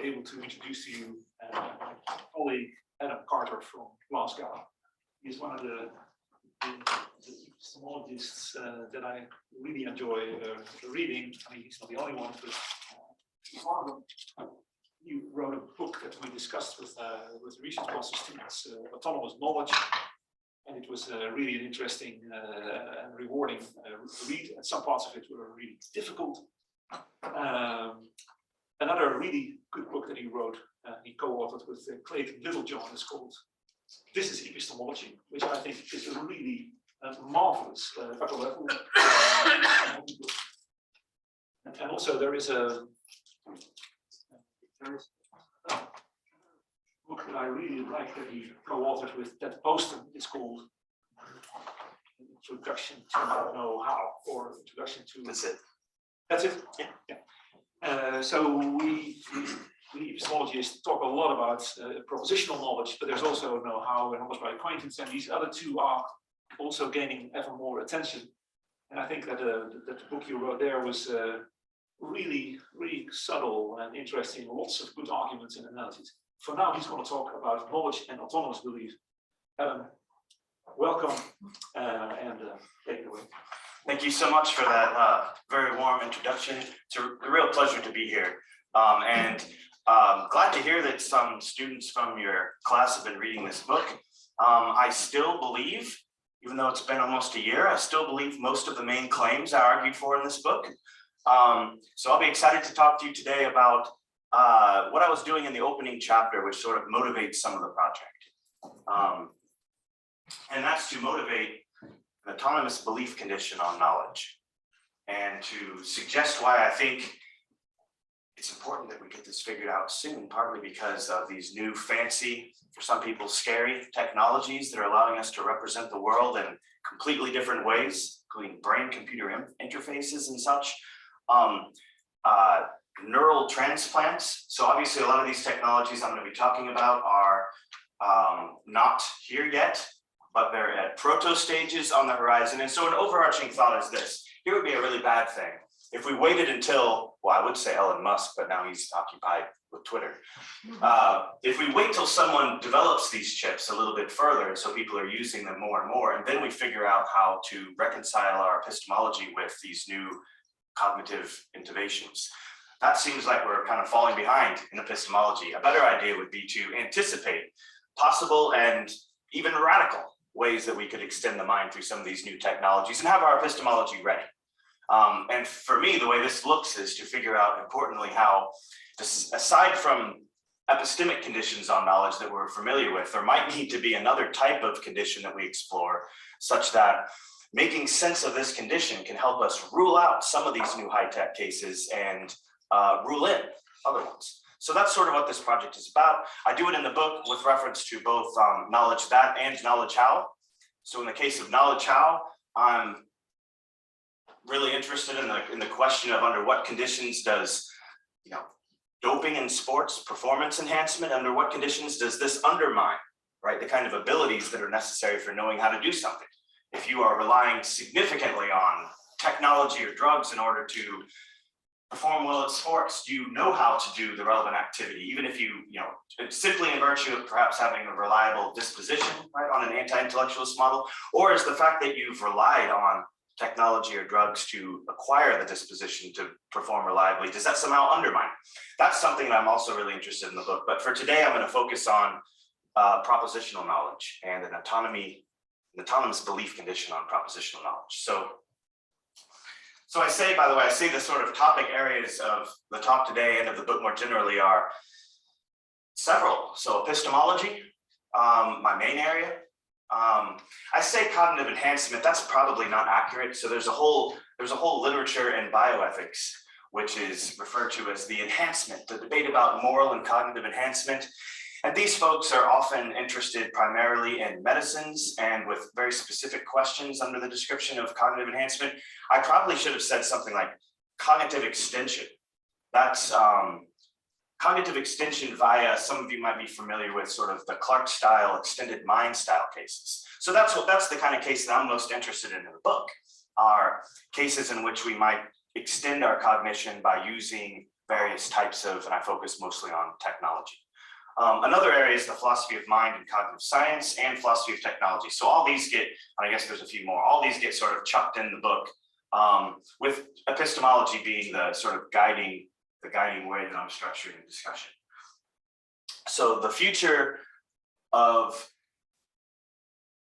able to introduce to you my colleague Adam Carter from Glasgow. He's one of the epistemologists that I really enjoy reading. I mean, he's not the only one, but one of them. You wrote a book that we discussed with research council students, Autonomous Knowledge, and it was really an interesting and rewarding read, and some parts of it were really difficult. Another really good book that he wrote, he co-authored with Clayton Littlejohn, is called This is Epistemology, which I think is a really marvelous upper level. And also there is a book that I really like that he co-authored with Ted Poston. It's called Introduction to Know-How, or Introduction to... That's it. That's it? Yeah. So we epistemologists talk a lot about propositional knowledge, but there's also know-how and knowledge by acquaintance, and these other two are also gaining ever more attention. And I think that the book you wrote there was really subtle and interesting, lots of good arguments and analyses. For now, he's going to talk about knowledge and autonomous belief. Adam, welcome, and take it away. Thank you so much for that very warm introduction. It's a real pleasure to be here. And glad to hear that some students from your class have been reading this book. I still believe, even though it's been almost a year, I still believe most of the main claims I argued for in this book. So I'll be excited to talk to you today about what I was doing in the opening chapter, which sort of motivates some of the project. And that's to motivate an autonomous belief condition on knowledge, and to suggest why I think it's important that we get this figured out soon, partly because of these new fancy, for some people scary technologies that are allowing us to represent the world in completely different ways, including brain-computer interfaces and such. Neural transplants. So obviously a lot of these technologies I'm going to be talking about are not here yet, but they're at proto stages on the horizon. And so an overarching thought is this: here would be a really bad thing if we waited until, well, I would say Elon Musk, but now he's occupied with Twitter. If we wait till someone develops these chips a little bit further, and so people are using them more and more, and then we figure out how to reconcile our epistemology with these new cognitive innovations. That seems like we're kind of falling behind in epistemology. A better idea would be to anticipate possible and even radical ways that we could extend the mind through some of these new technologies and have our epistemology ready. And for me, the way this looks is to figure out, importantly, how, aside from epistemic conditions on knowledge that we're familiar with, there might need to be another type of condition that we explore, such that making sense of this condition can help us rule out some of these new high-tech cases and rule in other ones. So that's sort of what this project is about. I do it in the book with reference to both knowledge that and knowledge how. So in the case of knowledge how, I'm really interested in the question of under what conditions does, doping in sports performance enhancement, under what conditions does this undermine, right, the kind of abilities that are necessary for knowing how to do something? If you are relying significantly on technology or drugs in order to perform well at sports, do you know how to do the relevant activity, even if it's simply in virtue of perhaps having a reliable disposition, right, on an anti-intellectualist model? Or is the fact that you've relied on technology or drugs to acquire the disposition to perform reliably, does that somehow undermine? That's something that I'm also really interested in the book. But for today, I'm going to focus on propositional knowledge and an autonomous belief condition on propositional knowledge. So I say, by the way, I say the sort of topic areas of the talk today and of the book more generally are several. So epistemology, my main area. I say cognitive enhancement, that's probably not accurate. So there's a whole literature in bioethics, which is referred to as the enhancement, the debate about moral and cognitive enhancement. And these folks are often interested primarily in medicines and with very specific questions under the description of cognitive enhancement. I probably should have said something like cognitive extension. That's cognitive extension via, some of you might be familiar with sort of the Clark style, extended mind style cases. So that's the kind of case that I'm most interested in the book, are cases in which we might extend our cognition by using various types of, and I focus mostly on technology. Another area is the philosophy of mind and cognitive science and philosophy of technology. So all these get, and I guess there's a few more, all these get sort of chucked in the book, with epistemology being the sort of guiding way that I'm structuring the discussion. So the future of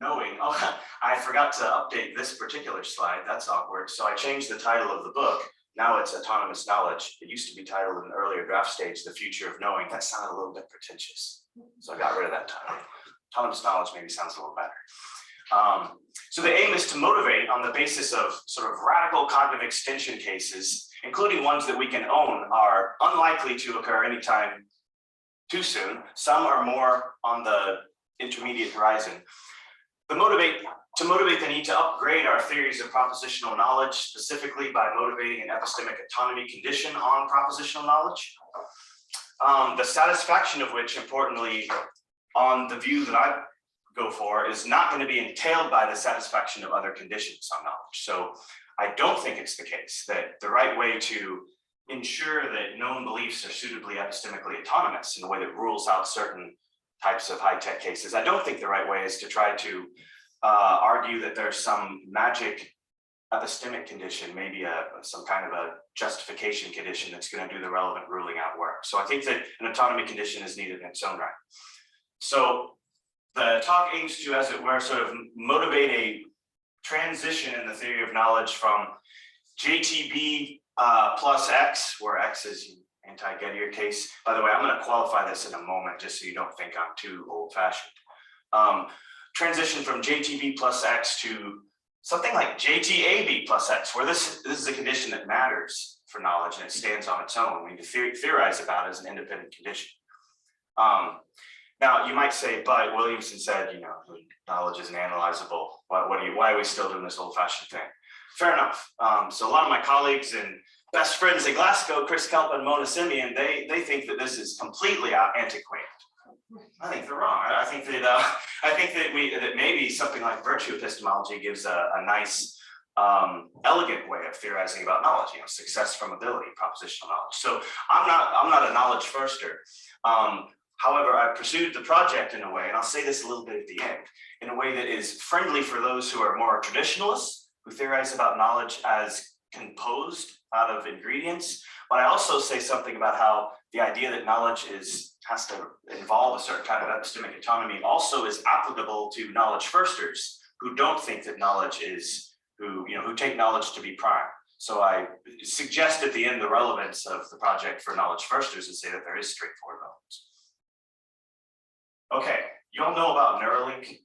knowing, oh, I forgot to update this particular slide, that's awkward. So I changed the title of the book. Now it's Autonomous Knowledge. It used to be titled in an earlier draft stage, The Future of Knowing. That sounded a little bit pretentious. So I got rid of that title. Autonomous Knowledge maybe sounds a little better. So the aim is to motivate on the basis of sort of radical cognitive extension cases, including ones that we can own are unlikely to occur anytime too soon. Some are more on the intermediate horizon. To motivate the need to upgrade our theories of propositional knowledge, specifically by motivating an epistemic autonomy condition on propositional knowledge. The satisfaction of which, importantly, on the view that I go for, is not going to be entailed by the satisfaction of other conditions on knowledge. So I don't think it's the case that the right way to ensure that known beliefs are suitably epistemically autonomous in a way that rules out certain types of high-tech cases. I don't think the right way is to try to argue that there's some magic epistemic condition, maybe some kind of a justification condition that's going to do the relevant ruling out work. So I think that an autonomy condition is needed in its own right. So the talk aims to, as it were, sort of motivate a transition in the theory of knowledge from JTB plus X, where X is anti-Gettier case. By the way, I'm going to qualify this in a moment, just so you don't think I'm too old-fashioned. Transition from JTB plus X to something like JTAB plus X, where this is a condition that matters for knowledge and it stands on its own. We need to theorize about it as an independent condition. Now, you might say, but Williamson said, you know, knowledge isn't analyzable. Why are we still doing this old-fashioned thing? Fair enough. So a lot of my colleagues and best friends at Glasgow, Chris Kelp and Mona Simeon, they think that this is completely antiquated. I think they're wrong. I think that maybe something like virtue epistemology gives a nice, elegant way of theorizing about knowledge. You know, success from ability, propositional knowledge. So I'm not a knowledge firster. However, I pursued the project in a way, and I'll say this a little bit at the end, in a way that is friendly for those who are more traditionalists, who theorize about knowledge as composed out of ingredients. But I also say something about how the idea that knowledge has to involve a certain kind of epistemic autonomy also is applicable to knowledge firsters who don't think that knowledge is, who take knowledge to be prime. So I suggest at the end the relevance of the project for knowledge firsters and say that there is straightforward relevance. Okay, you all know about Neuralink?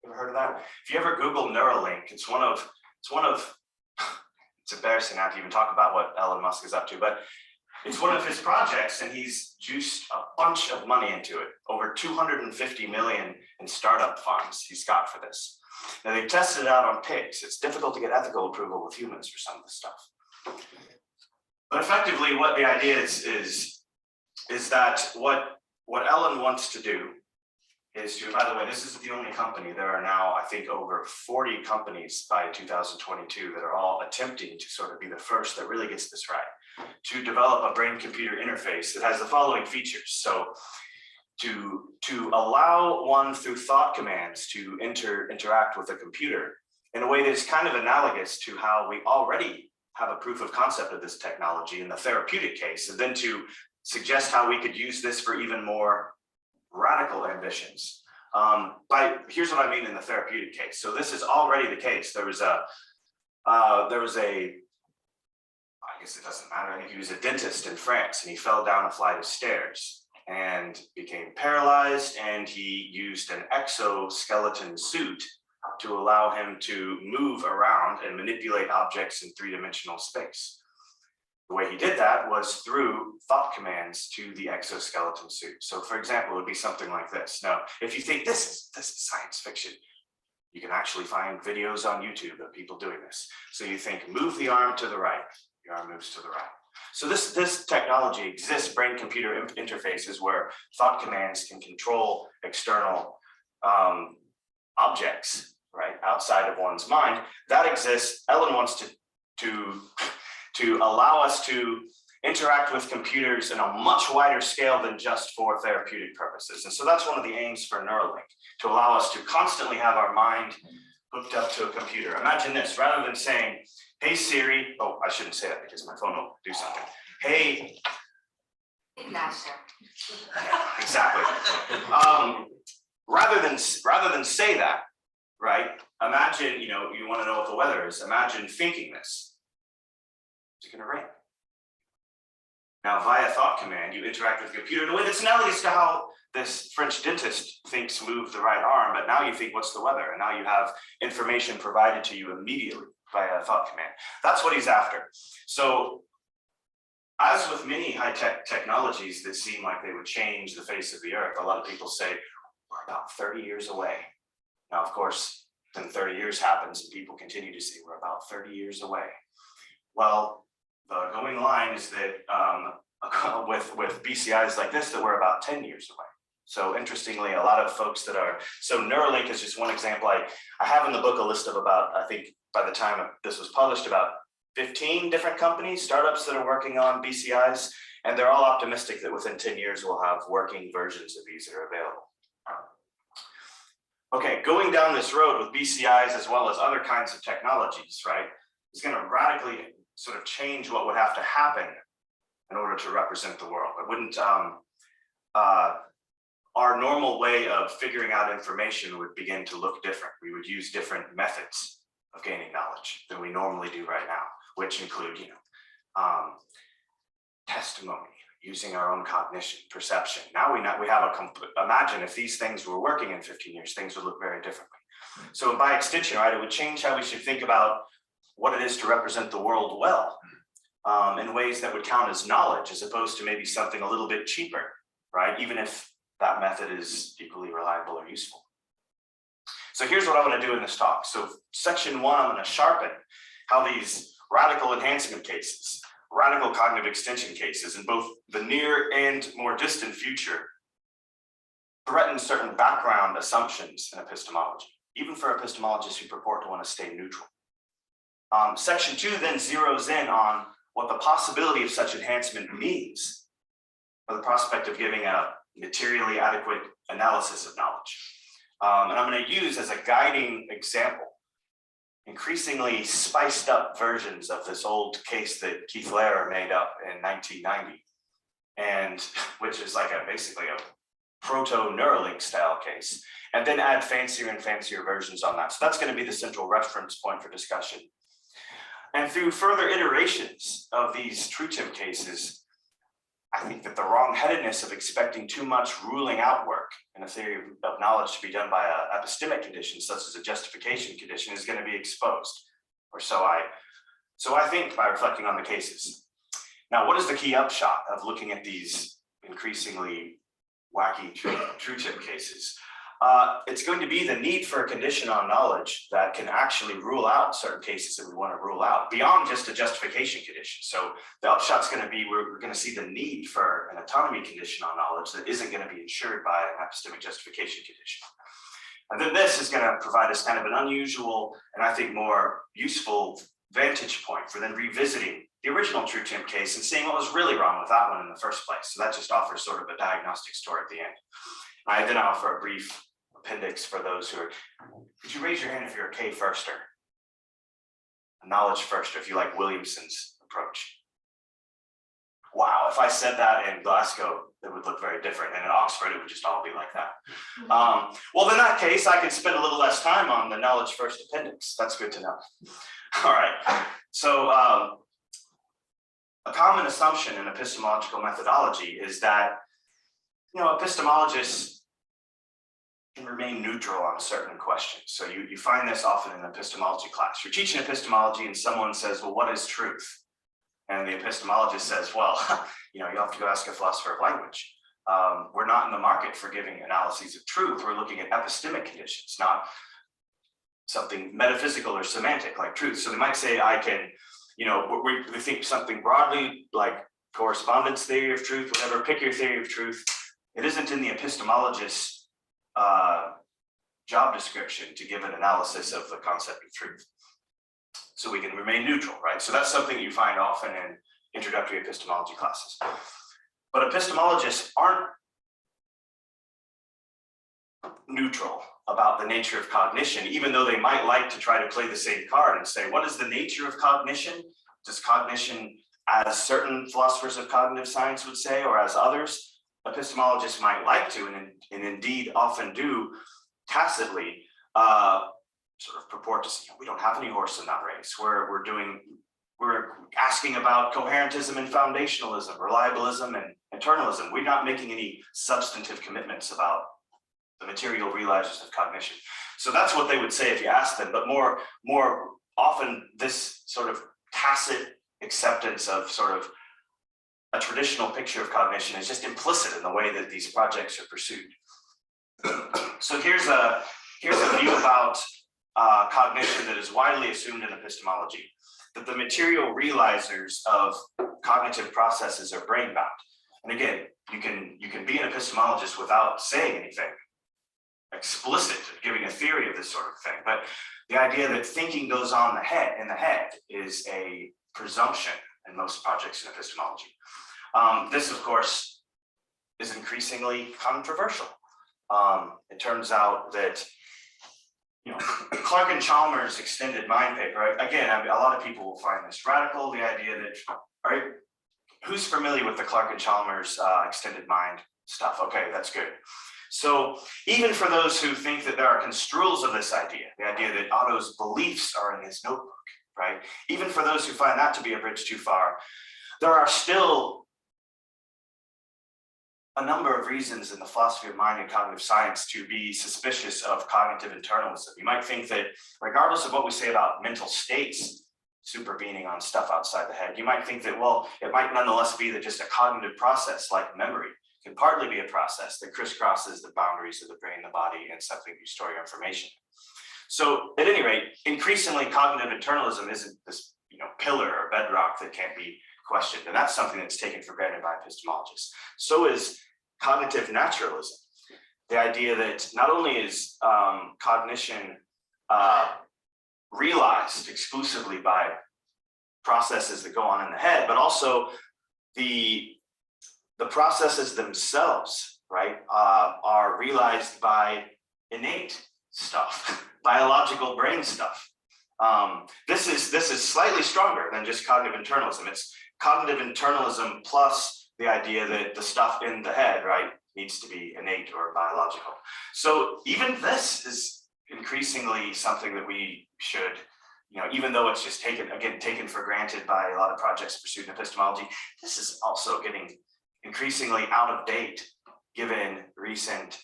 Ever heard of that? If you ever Google Neuralink, it's embarrassing not to even talk about what Elon Musk is up to, but it's one of his projects and he's juiced a bunch of money into it, over 250 million in startup funds he's got for this. Now they've tested it out on pigs. It's difficult to get ethical approval with humans for some of this stuff. But effectively what the idea is that what Ellen wants to do is to, by the way, this isn't the only company. There are now, I think, over 40 companies by 2022 that are all attempting to sort of be the first that really gets this right, to develop a brain-computer interface that has the following features. So to allow one through thought commands to interact with a computer in a way that is kind of analogous to how we already have a proof of concept of this technology in the therapeutic case, and then to suggest how we could use this for even more radical ambitions. Here's what I mean in the therapeutic case. So this is already the case. There was a, I guess it doesn't matter. I think he was a dentist in France and he fell down a flight of stairs and became paralyzed, and he used an exoskeleton suit to allow him to move around and manipulate objects in three-dimensional space. The way he did that was through thought commands to the exoskeleton suit. So for example, it would be something like this. Now, if you think this is science fiction, you can actually find videos on YouTube of people doing this. So you think, move the arm to the right, the arm moves to the right. So this technology exists, brain-computer interfaces where thought commands can control external objects, right, outside of one's mind. That exists. Ellen wants to allow us to interact with computers in a much wider scale than just for therapeutic purposes. And so that's one of the aims for Neuralink, to allow us to constantly have our mind hooked up to a computer. Imagine this, rather than saying, hey Siri, oh, I shouldn't say that because my phone will do something. Hey, exactly. Rather than say that, right? Imagine, you want to know what the weather is. Imagine thinking this. Is it going to rain? Now, via thought command, you interact with the computer in a way that's analogous to how this French dentist thinks move the right arm, but now you think, what's the weather? And now you have information provided to you immediately via thought command. That's what he's after. So, as with many high-tech technologies that seem like they would change the face of the earth, a lot of people say, we're about 30 years away. Now, of course, then 30 years happens and people continue to say, we're about 30 years away. Well, the going line is that with BCIs like this, that we're about 10 years away. So interestingly, a lot of folks that are, so Neuralink is just one example. I have in the book a list of about, I think by the time this was published, about 15 different companies, startups that are working on BCIs, and they're all optimistic that within 10 years we'll have working versions of these that are available. Okay, going down this road with BCIs as well as other kinds of technologies, right, is going to radically sort of change what would have to happen in order to represent the world. It wouldn't, our normal way of figuring out information would begin to look different. We would use different methods of gaining knowledge than we normally do right now, which include, testimony, using our own cognition, perception. Now we have imagine if these things were working in 15 years, things would look very differently. So by extension, right, it would change how we should think about what it is to represent the world well, in ways that would count as knowledge, as opposed to maybe something a little bit cheaper, right? Even if that method is equally reliable or useful. So here's what I'm going to do in this talk. So section 1, I'm going to sharpen how these radical enhancement cases, radical cognitive extension cases in both the near and more distant future threaten certain background assumptions in epistemology, even for epistemologists who purport to want to stay neutral. Section 2 then zeroes in on what the possibility of such enhancement means for the prospect of giving a materially adequate analysis of knowledge. And I'm going to use as a guiding example increasingly spiced up versions of this old case that Keith Lehrer made up in 1990, and which is like basically a proto-Neuralink style case, and then add fancier and fancier versions on that. So that's going to be the central reference point for discussion. And through further iterations of these true-tip cases, I think that the wrong-headedness of expecting too much ruling out work in a theory of knowledge to be done by an epistemic condition, such as a justification condition, is going to be exposed. Or so I think by reflecting on the cases. Now, what is the key upshot of looking at these increasingly wacky true-tip cases? It's going to be the need for a condition on knowledge that can actually rule out certain cases that we want to rule out beyond just a justification condition. So the upshot's going to be we're going to see the need for an autonomy condition on knowledge that isn't going to be ensured by an epistemic justification condition. And then this is going to provide us kind of an unusual and I think more useful vantage point for then revisiting the original true-tip case and seeing what was really wrong with that one in the first place. So that just offers sort of a diagnostic story at the end. I then offer a brief appendix for those who are, could you raise your hand if you're a K-firster? A knowledge firster, if you like Williamson's approach. Wow, if I said that in Glasgow, it would look very different. And in Oxford, it would just all be like that. Well, in that case, I could spend a little less time on the knowledge first appendix. That's good to know. All right, so a common assumption in epistemological methodology is that, epistemologists can remain neutral on certain questions. So you find this often in epistemology class. You're teaching epistemology and someone says, well, what is truth? And the epistemologist says, well, you have to go ask a philosopher of language. We're not in the market for giving analyses of truth. We're looking at epistemic conditions, not something metaphysical or semantic like truth. So they might say, I can, we think something broadly like correspondence theory of truth, whatever, pick your theory of truth. It isn't in the epistemologist's job description to give an analysis of the concept of truth. So we can remain neutral, right? So that's something you find often introductory epistemology classes. But epistemologists aren't neutral about the nature of cognition, even though they might like to try to play the same card and say, what is the nature of cognition? Does cognition, as certain philosophers of cognitive science would say, or as others, epistemologists might like to, and indeed often do, tacitly sort of purport to say, we don't have any horse in that race. We're asking about coherentism and foundationalism, reliabilism and internalism. We're not making any substantive commitments about the material realizers of cognition. So that's what they would say if you ask them, but more often this sort of tacit acceptance of sort of a traditional picture of cognition is just implicit in the way that these projects are pursued. So here's a view about cognition that is widely assumed in epistemology, that the material realizers of cognitive processes are brain bound. And again, you can be an epistemologist without saying anything explicit, giving a theory of this sort of thing. But the idea that thinking goes on in the head is a presumption in most projects in epistemology. This, of course, is increasingly controversial. It turns out that, Clark and Chalmers' extended mind paper, again, a lot of people will find this radical, the idea that, who's familiar with the Clark and Chalmers extended mind stuff? Okay, that's good. So even for those who think that there are construals of this idea, the idea that Otto's beliefs are in his notebook, right? Even for those who find that to be a bridge too far, there are still a number of reasons in the philosophy of mind and cognitive science to be suspicious of cognitive internalism. You might think that regardless of what we say about mental states supervening on stuff outside the head, you might think that, well, it might nonetheless be that just a cognitive process like memory can partly be a process that crisscrosses the boundaries of the brain, the body, and something you store your information. So at any rate, increasingly cognitive internalism isn't this pillar or bedrock that can't be questioned. And that's something that's taken for granted by epistemologists. So is cognitive naturalism. The idea that not only is cognition realized exclusively by processes that go on in the head, but also the processes themselves, right, are realized by innate stuff, biological brain stuff. This is slightly stronger than just cognitive internalism. It's cognitive internalism plus the idea that the stuff in the head, right, needs to be innate or biological. So even this is increasingly something that we should, even though it's just taken for granted by a lot of projects pursued in epistemology, this is also getting increasingly out of date given recent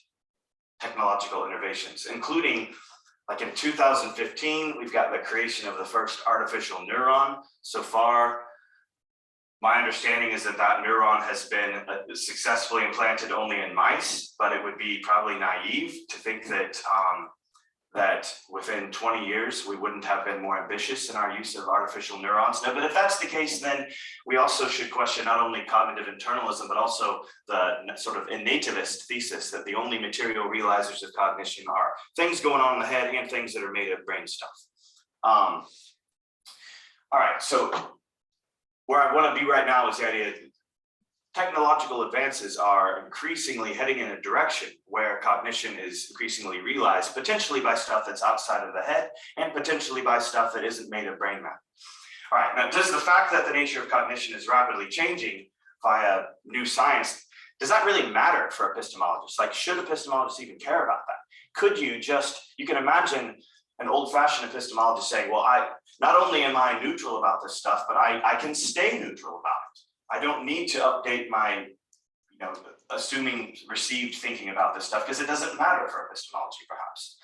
technological innovations, including like in 2015, we've got the creation of the first artificial neuron. So far, my understanding is that neuron has been successfully implanted only in mice, but it would be probably naive to think that that within 20 years, we wouldn't have been more ambitious in our use of artificial neurons. No, but if that's the case, then we also should question not only cognitive internalism, but also the sort of innativist thesis that the only material realizers of cognition are things going on in the head and things that are made of brain stuff. All right, so where I want to be right now is the idea that technological advances are increasingly heading in a direction where cognition is increasingly realized, potentially by stuff that's outside of the head and potentially by stuff that isn't made of brain matter. All right, now does the fact that the nature of cognition is rapidly changing via new science, does that really matter for epistemologists? Like, should epistemologists even care about that? Could you can imagine an old-fashioned epistemologist saying, well, not only am I neutral about this stuff, but I can stay neutral about it. I don't need to update my, assuming received thinking about this stuff because it doesn't matter for epistemology, perhaps.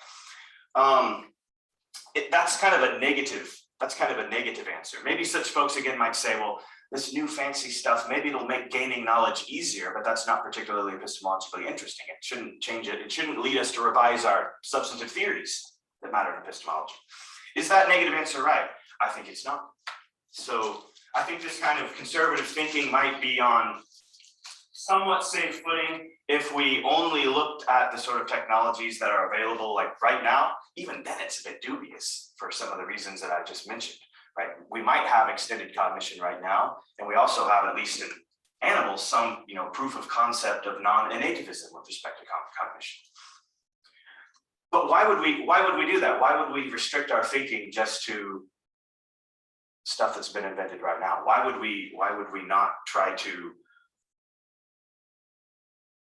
That's kind of a negative answer. Maybe such folks again might say, well, this new fancy stuff, maybe it'll make gaining knowledge easier, but that's not particularly epistemologically interesting. It shouldn't change it. It shouldn't lead us to revise our substantive theories that matter in epistemology. Is that negative answer right? I think it's not. So I think this kind of conservative thinking might be on somewhat safe footing if we only looked at the sort of technologies that are available like right now. Even then it's a bit dubious for some of the reasons that I just mentioned. right? We might have extended cognition right now, and we also have, at least in animals, some proof of concept of non-innativism with respect to cognition. But why would we do that? Why would we restrict our thinking just to stuff that's been invented right now? Why would we not try to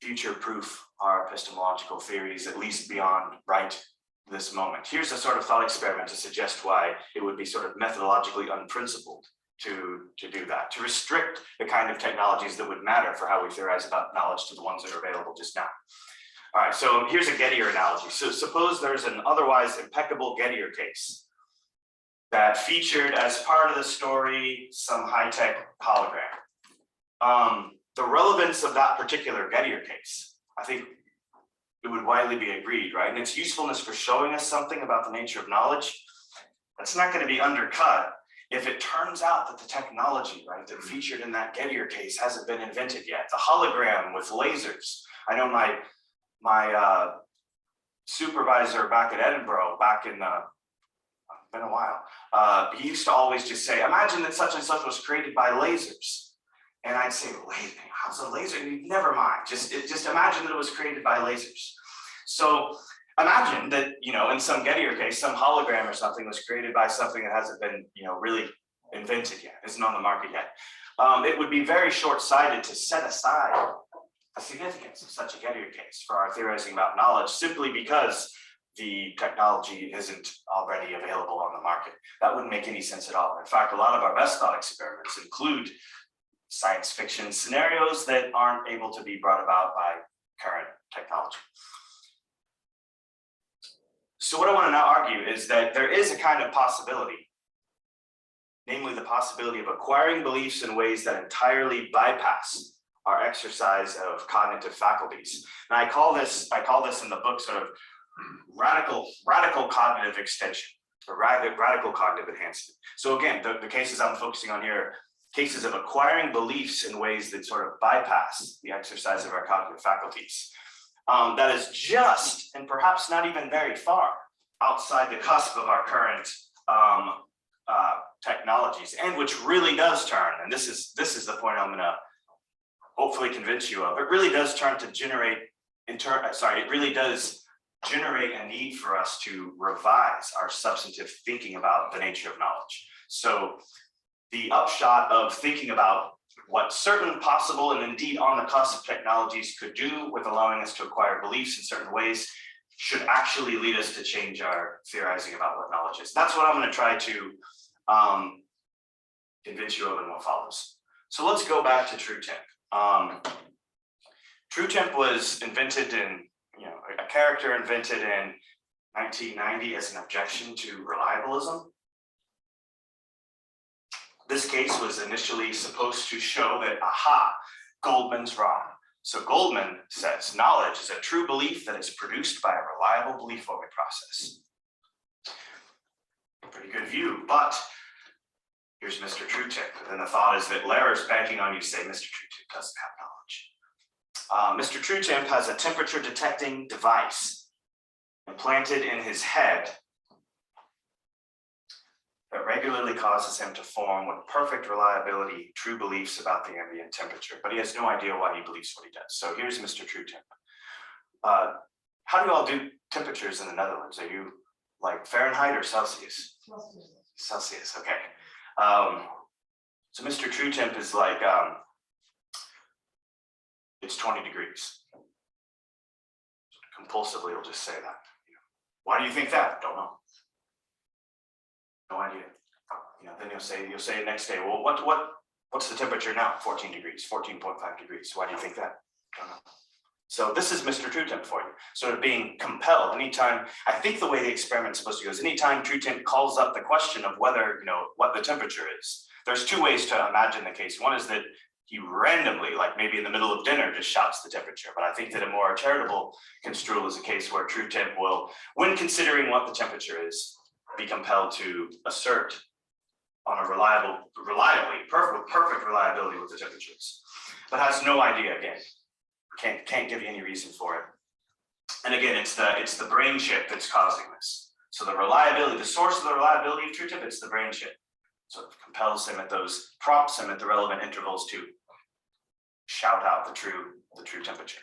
future-proof our epistemological theories, at least beyond right this moment? Here's a sort of thought experiment to suggest why it would be sort of methodologically unprincipled to do that, to restrict the kind of technologies that would matter for how we theorize about knowledge to the ones that are available just now. All right, so here's a Gettier analogy. So suppose there's an otherwise impeccable Gettier case that featured as part of the story some high-tech hologram. The relevance of that particular Gettier case, I think it would widely be agreed, right? And its usefulness for showing us something about the nature of knowledge, that's not going to be undercut if it turns out that the technology, right, that featured in that Gettier case hasn't been invented yet. The hologram with lasers. I know my supervisor back at Edinburgh, been a while, he used to always just say, imagine that such and such was created by lasers. And I'd say, how's a laser? Never mind, just imagine that it was created by lasers. So imagine that, in some Gettier case, some hologram or something was created by something that hasn't been, really invented yet, isn't on the market yet. It would be very short-sighted to set aside the significance of such a Gettier case for our theorizing about knowledge simply because the technology isn't already available on the market. That wouldn't make any sense at all. In fact, a lot of our best thought experiments include science fiction scenarios that aren't able to be brought about by current technology. So what I want to now argue is that there is a kind of possibility, namely the possibility of acquiring beliefs in ways that entirely bypass our exercise of cognitive faculties. And I call this in the book sort of radical cognitive extension, or radical cognitive enhancement. So again, the cases I'm focusing on here, cases of acquiring beliefs in ways that sort of bypass the exercise of our cognitive faculties. That is just, and perhaps not even very far, outside the cusp of our current technologies, and which really does turn, and this is the point I'm gonna hopefully convince you of, it really does turn to generate, it really does generate a need for us to revise our substantive thinking about the nature of knowledge. So the upshot of thinking about what certain possible and indeed on the cusp technologies could do with allowing us to acquire beliefs in certain ways should actually lead us to change our theorizing about what knowledge is. That's what I'm going to try to convince you of in what follows. So let's go back to true temp. True temp was invented in, a character invented in 1990 as an objection to reliabilism. This case was initially supposed to show that, aha, Goldman's wrong. So Goldman says knowledge is a true belief that is produced by a reliable belief-forming process. Pretty good view, but here's Mr. True Tip. And the thought is that Lehrer is banking on you to say Mr. True Tip doesn't have knowledge. Mr. True Tip has a temperature detecting device implanted in his head that regularly causes him to form with perfect reliability true beliefs about the ambient temperature, but he has no idea why he believes what he does. So here's Mr. True Tip. How do you all do temperatures in the Netherlands? Are you like Fahrenheit or Celsius? Celsius, okay. So Mr. True Temp is like, it's 20 degrees. Compulsively, he'll just say that. Why do you think that? Don't know. No idea. Then you'll say next day, well, what's the temperature now? 14 degrees, 14.5 degrees. Why do you think that? Don't know. So this is Mr. True Temp for you. Sort of being compelled anytime, I think the way the experiment's supposed to go is anytime True Temp calls up the question of whether, what the temperature is. There's two ways to imagine the case. One is that he randomly, like maybe in the middle of dinner, just shouts the temperature. But I think that a more charitable construal is a case where True Temp will, when considering what the temperature is, be compelled to assert on a perfect reliability what the temperature is, but has no idea again. Can't give you any reason for it. And again, it's the brain chip that's causing this. So the reliability, the source of the reliability of True Tip, it's the brain chip. sort of compels him at those, prompts him at the relevant intervals to shout out the true temperature.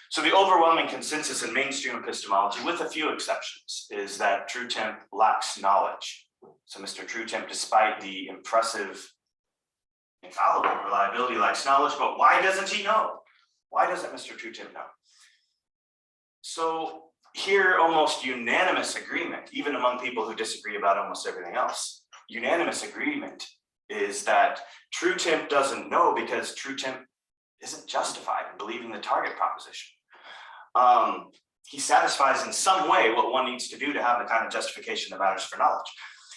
So the overwhelming consensus in mainstream epistemology, with a few exceptions, is that true temp lacks knowledge. So Mr. True Temp, despite the impressive, infallible reliability, lacks knowledge, but why doesn't he know? Why doesn't Mr. True Temp know? So here, almost unanimous agreement, even among people who disagree about almost everything else, unanimous agreement is that True Temp doesn't know because True Temp isn't justified in believing the target proposition. He satisfies in some way what one needs to do to have the kind of justification that matters for knowledge.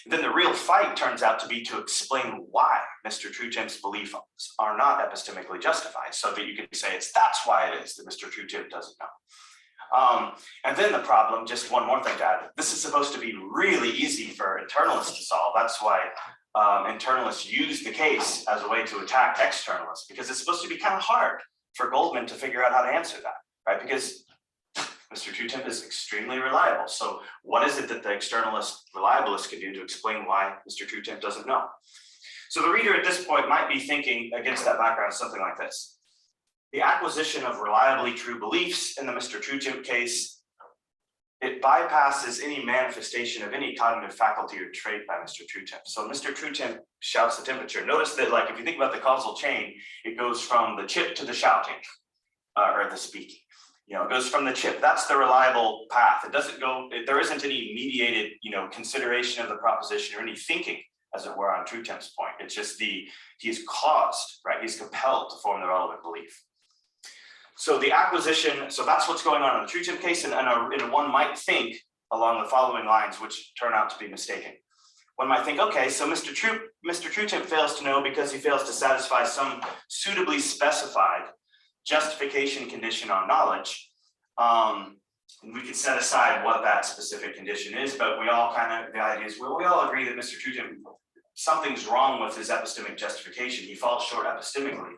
And then the real fight turns out to be to explain why Mr. True Temp's beliefs are not epistemically justified, so that you can say that's why it is that Mr. True Temp doesn't know. And then the problem, just one more thing to add, this is supposed to be really easy for internalists to solve. That's why internalists use the case as a way to attack externalists, because it's supposed to be kind of hard for Goldman to figure out how to answer that, right? Because Mr. True Temp is extremely reliable. So what is it that the externalist reliabilist can do to explain why Mr. True Temp doesn't know? So the reader at this point might be thinking against that background something like this. The acquisition of reliably true beliefs in the Mr. True Temp case, it bypasses any manifestation of any cognitive faculty or trait by Mr. True Temp. So Mr. True Temp shouts the temperature. Notice that, like, if you think about the causal chain, it goes from the chip to the shouting, or the speaking. You know, it goes from the chip. That's the reliable path. It doesn't go, there isn't any mediated, consideration of the proposition or any thinking, as it were, on True Temp's point. It's just he is caused, right? He's compelled to form the relevant belief. So the acquisition, so that's what's going on in the True Temp case, and one might think along the following lines, which turn out to be mistaken. One might think, okay, so Mr. True Temp fails to know because he fails to satisfy some suitably specified justification condition on knowledge. And we could set aside what that specific condition is, but we all the idea is, well, we all agree that Mr. True Temp, something's wrong with his epistemic justification. He falls short epistemically.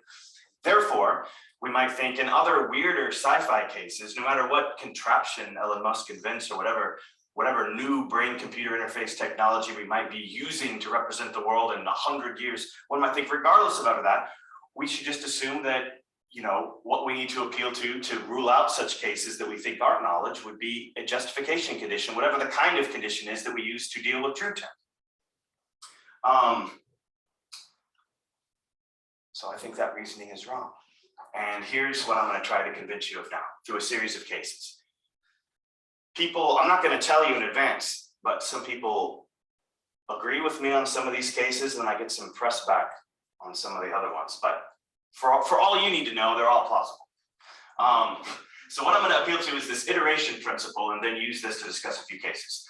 Therefore, we might think in other weirder sci-fi cases, no matter what contraption Elon Musk invents or whatever new brain-computer interface technology we might be using to represent the world in 100 years, one might think, regardless of that, we should just assume that what we need to appeal to rule out such cases that we think aren't knowledge would be a justification condition, whatever the kind of condition is that we use to deal with True Temp. So I think that reasoning is wrong. And here's what I'm going to try to convince you of now through a series of cases. People, I'm not going to tell you in advance, but some people agree with me on some of these cases, and I get some press back on some of the other ones. But for all you need to know, they're all plausible. So what I'm going to appeal to is this iteration principle, and then use this to discuss a few cases.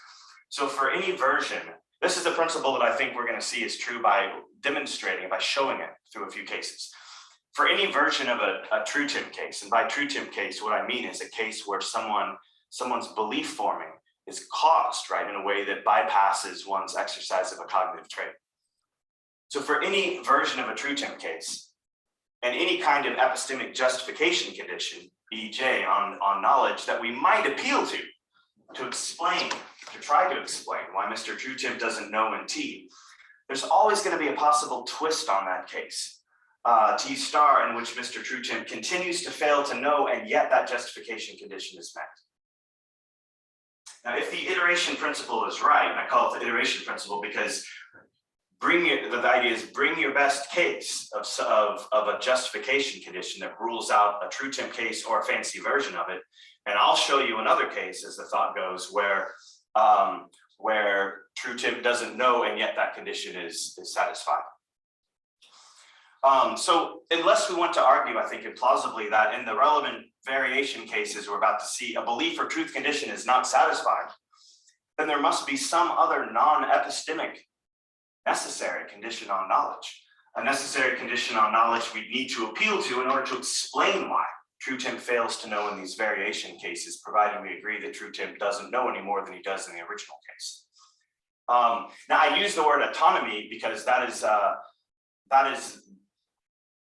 So for any version, this is the principle that I think we're going to see is true by demonstrating, by showing it through a few cases. For any version of a True Temp case, and by True Temp case, what I mean is a case where someone's belief forming is caused, right, in a way that bypasses one's exercise of a cognitive trait. So for any version of a True Temp case, and any kind of epistemic justification condition, EJ, on knowledge that we might appeal to explain, to try to explain why Mr. True Temp doesn't know in T, there's always going to be a possible twist on that case. T star, in which Mr. True Temp continues to fail to know, and yet that justification condition is met. Now, if the iteration principle is right, and I call it the iteration principle because the idea is bring your best case of a justification condition that rules out a True Temp case or a fancy version of it, and I'll show you another case, as the thought goes, where True Temp doesn't know, and yet that condition is satisfied. So unless we want to argue, I think, implausibly that in the relevant variation cases we're about to see, a belief or truth condition is not satisfied, then there must be some other non-epistemic necessary condition on knowledge. A necessary condition on knowledge we need to appeal to in order to explain why True Temp fails to know in these variation cases, provided we agree that True Temp doesn't know any more than he does in the original case. Now, I use the word autonomy because that is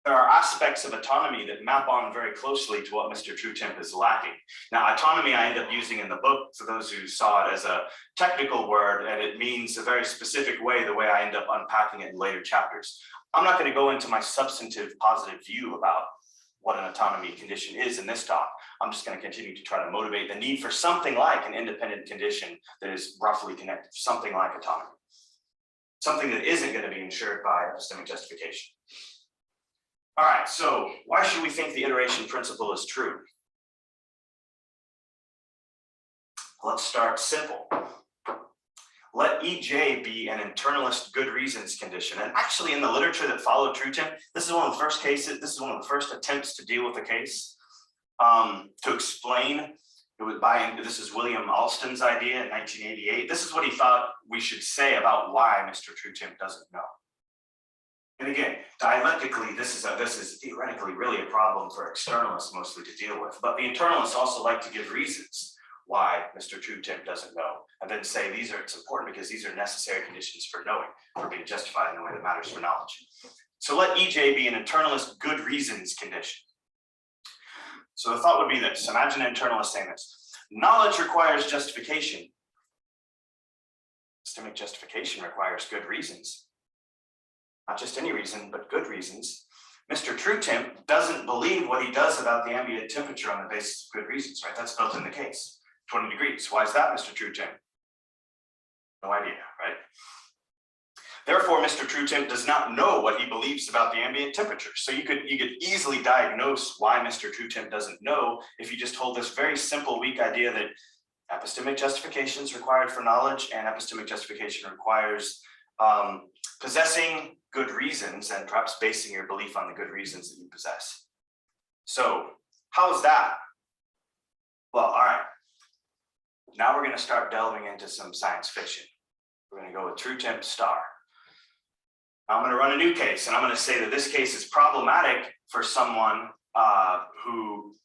there are aspects of autonomy that map on very closely to what Mr. TrueTemp is lacking. Now, autonomy I end up using in the book for those who saw it as a technical word, and it means a very specific way, the way I end up unpacking it in later chapters. I'm not going to go into my substantive positive view about what an autonomy condition is in this talk. I'm just going to continue to try to motivate the need for something like an independent condition that is roughly connected, something like autonomy. Something that isn't going to be ensured by epistemic justification. All right, so why should we think the iteration principle is true? Let's start simple. Let EJ be an internalist good reasons condition. And actually in the literature that followed TrueTemp, this is one of the first cases, this is one of the first attempts to deal with the case, to explain, this is William Alston's idea in 1988. This is what he thought we should say about why Mr. TrueTemp doesn't know. And again, dialectically, this is theoretically really a problem for externalists mostly to deal with, but the internalists also like to give reasons why Mr. TrueTemp doesn't know, and then say it's important because these are necessary conditions for knowing, for being justified in the way that matters for knowledge. So let EJ be an internalist good reasons condition. So the thought would be this: imagine an internalist saying this: knowledge requires justification. Epistemic justification requires good reasons. Not just any reason, but good reasons. Mr. TrueTemp doesn't believe what he does about the ambient temperature on the basis of good reasons, right? That's built in the case. 20 degrees. Why is that, Mr. TrueTemp? No idea, right? Therefore, Mr. TrueTemp does not know what he believes about the ambient temperature. So you could easily diagnose why Mr. TrueTemp doesn't know if you just hold this very simple, weak idea that epistemic justification is required for knowledge, and epistemic justification requires possessing good reasons and perhaps basing your belief on the good reasons that you possess. So how is that? Well, all right. Now we're going to start delving into some science fiction. We're going to go with TrueTemp star. I'm going to run a new case, and I'm going to say that this case is problematic for someone who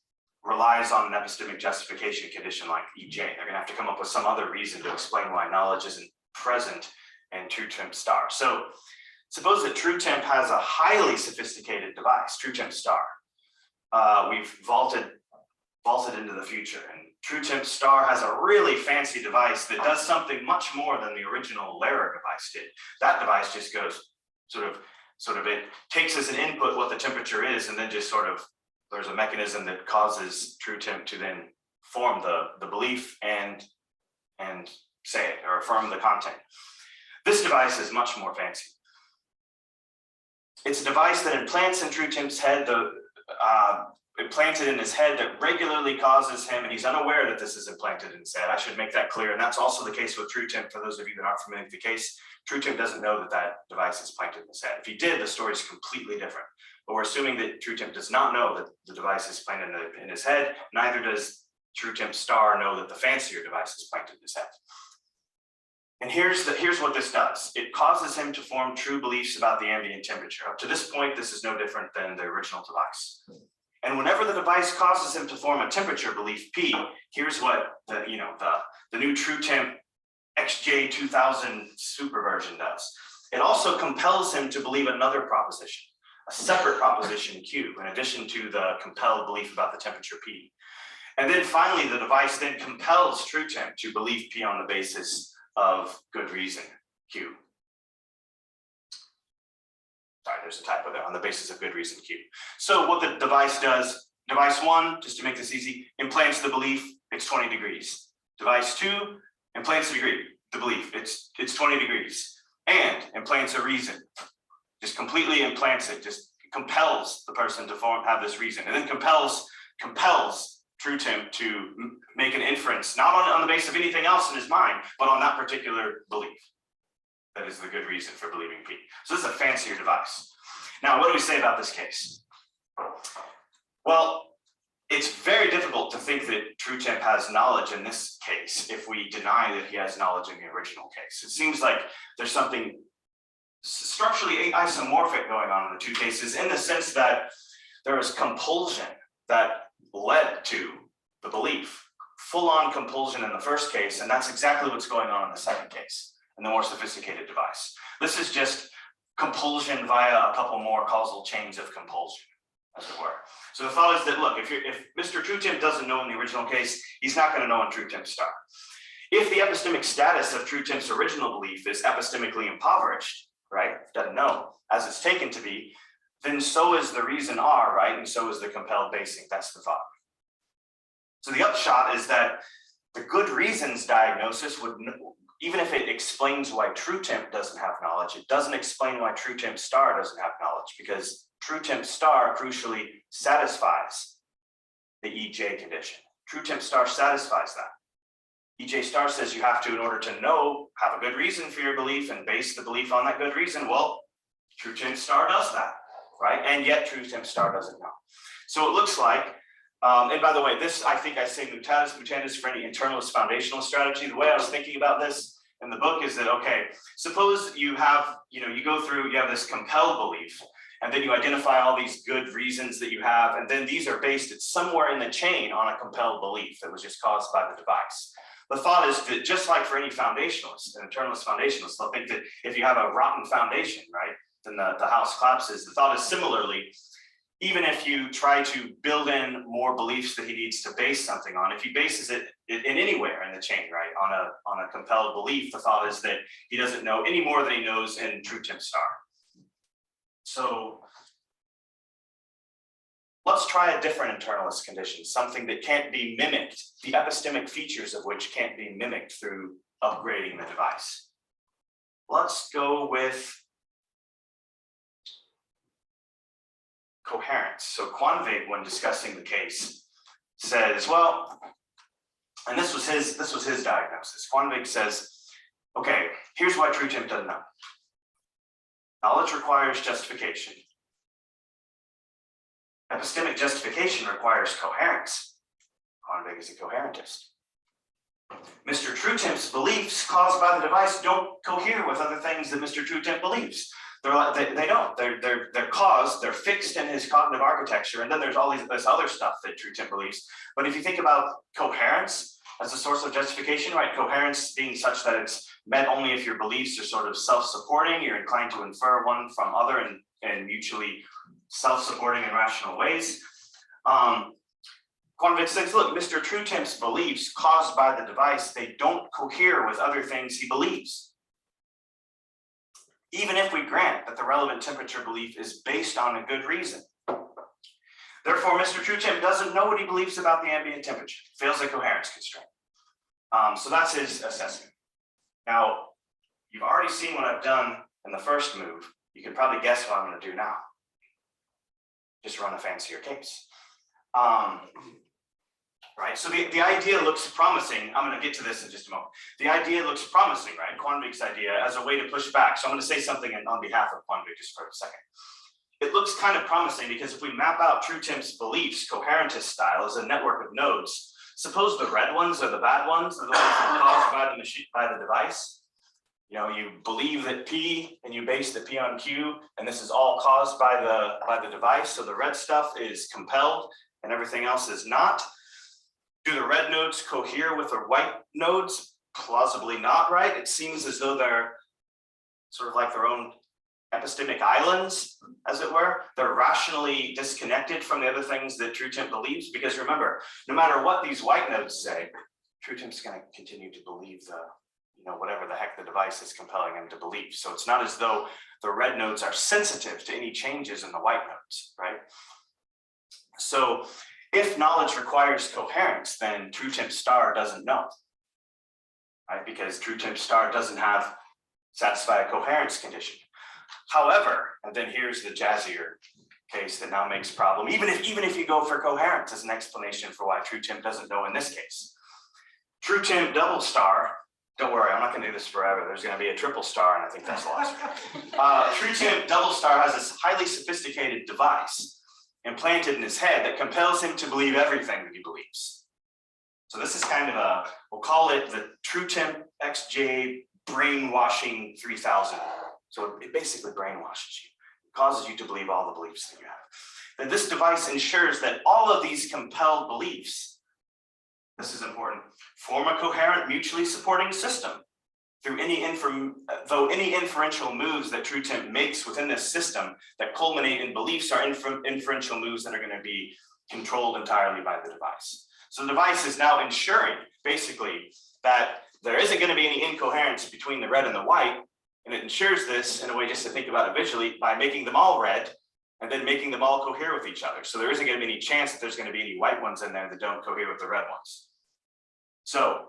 relies on an epistemic justification condition like EJ. They're going to have to come up with some other reason to explain why knowledge isn't present in TrueTemp star. So suppose that TrueTemp has a highly sophisticated device, TrueTemp star. We've vaulted into the future, and TrueTemp star has a really fancy device that does something much more than the original Lehrer device did. That device just goes sort of it takes as an input what the temperature is, and then just there's a mechanism that causes TrueTemp to then form the belief and say it or affirm the content. This device is much more fancy. It's a device that implants in TrueTemp's head, implanted in his head, that regularly causes him, and he's unaware that this is implanted in his head. I should make that clear, and that's also the case with TrueTemp. For those of you that aren't familiar with the case, TrueTemp doesn't know that that device is planted in his head. If he did, the story is completely different. But we're assuming that TrueTemp does not know that the device is planted in his head. Neither does TrueTemp star know that the fancier device is planted in his head. And here's what this does. It causes him to form true beliefs about the ambient temperature. Up to this point, this is no different than the original device. And whenever the device causes him to form a temperature belief P, here's what the new TrueTemp XJ2000 super version does. It also compels him to believe another proposition, a separate proposition Q, in addition to the compelled belief about the temperature P. And then finally, the device then compels TrueTemp to believe P on the basis of good reason Q. Sorry, there's a typo there, on the basis of good reason Q. So what the device does, device 1, just to make this easy, implants the belief it's 20 degrees. Device 2 implants the belief it's 20 degrees, and implants a reason. Just completely implants it, just compels the person to have this reason, and then compels TrueTemp to make an inference, not on the basis of anything else in his mind, but on that particular belief. That is the good reason for believing P. So this is a fancier device. Now, what do we say about this case? Well, it's very difficult to think that TrueTemp has knowledge in this case if we deny that he has knowledge in the original case. It seems like there's something structurally isomorphic going on in the two cases, in the sense that there is compulsion that led to the belief, full-on compulsion in the first case, and that's exactly what's going on in the second case, in the more sophisticated device. This is just compulsion via a couple more causal chains of compulsion, as it were. So the thought is that, look, if Mr. TrueTimp doesn't know in the original case, he's not going to know in TrueTimp star. If the epistemic status of TrueTimp's original belief is epistemically impoverished, right, doesn't know, as it's taken to be, then so is the reason R, right, and so is the compelled basing. That's the thought. So the upshot is that the good reasons diagnosis would, even if it explains why TrueTimp doesn't have knowledge, it doesn't explain why TrueTimp star doesn't have knowledge, because TrueTimp star crucially satisfies the EJ condition. TrueTimp star satisfies that. EJ star says you have to, in order to know, have a good reason for your belief and base the belief on that good reason. Well, TrueTimp star does that, right? And yet TrueTimp star doesn't know. So it looks like, and by the way, this, I think I say mutandis for any internalist foundational strategy. The way I was thinking about this in the book is that, okay, suppose you have, you go through, you have this compelled belief, and then you identify all these good reasons that you have, and then these are based at somewhere in the chain on a compelled belief that was just caused by the device. The thought is that just like for any foundationalist, an internalist foundationalist, they'll think that if you have a rotten foundation, right, then the house collapses. The thought is similarly, even if you try to build in more beliefs that he needs to base something on, if he bases it in anywhere in the chain, right, on a compelled belief, the thought is that he doesn't know any more than he knows in TrueTimp star. So let's try a different internalist condition, something that can't be mimicked, the epistemic features of which can't be mimicked through upgrading the device. Let's go with coherence. So Quanvig, when discussing the case, says, well, and this was his diagnosis. Quanvig says, okay, here's why TrueTimp doesn't know. Knowledge requires justification. Epistemic justification requires coherence. Quanvig is a coherentist. Mr. TrueTimp's beliefs caused by the device don't cohere with other things that Mr. TrueTimp believes. They don't. They're caused. They're fixed in his cognitive architecture, and then there's all this other stuff that TrueTimp believes. But if you think about coherence as a source of justification, right? Coherence being such that it's met only if your beliefs are sort of self-supporting. You're inclined to infer one from other and mutually self-supporting in rational ways. Quanvig says, look, Mr. TrueTimp's beliefs caused by the device, they don't cohere with other things he believes. Even if we grant that the relevant temperature belief is based on a good reason. Therefore, Mr. TrueTimp doesn't know what he believes about the ambient temperature, fails a coherence constraint. So that's his assessment. Now, you've already seen what I've done in the first move. You can probably guess what I'm going to do now. Just run a fancier case. Right, so the idea looks promising. I'm going to get to this in just a moment. The idea looks promising, right? Quanvig's idea as a way to push back. So I'm going to say something on behalf of Quanvig just for a second. It looks kind of promising because if we map out TrueTimp's beliefs, coherentist style, as a network of nodes, suppose the red ones are the bad ones, are the ones that are caused by the machine, by the device. You believe that P and you base the P on Q, and this is all caused by the device. So the red stuff is compelled and everything else is not. Do the red nodes cohere with the white nodes? Plausibly not, right? It seems as though they're sort of like their own epistemic islands, as it were. They're rationally disconnected from the other things that TrueTimp believes, because remember, no matter what these white nodes say, TrueTimp's going to continue to believe whatever the heck the device is compelling him to believe. So it's not as though the red nodes are sensitive to any changes in the white nodes, right? So if knowledge requires coherence, then TrueTimp star doesn't know, right? Because TrueTimp star doesn't satisfy a coherence condition. However, and then here's the jazzier case that now makes problem, even if you go for coherence as an explanation for why TrueTimp doesn't know in this case. TrueTimp double star, don't worry, I'm not going to do this forever. There's going to be a triple star, and I think that's lost. TrueTimp double star has this highly sophisticated device implanted in his head that compels him to believe everything that he believes. So this is kind of we'll call it the TrueTimp XJ brainwashing 3000. So it basically brainwashes you. It causes you to believe all the beliefs that you have. Then this device ensures that all of these compelled beliefs, this is important, form a coherent, mutually supporting system. through any inferential moves that TrueTemp makes within this system that culminate in beliefs are inferential moves that are going to be controlled entirely by the device. So the device is now ensuring basically that there isn't going to be any incoherence between the red and the white, and it ensures this in a way, just to think about it visually, by making them all red and then making them all cohere with each other. So there isn't going to be any chance that there's going to be any white ones in there that don't cohere with the red ones. So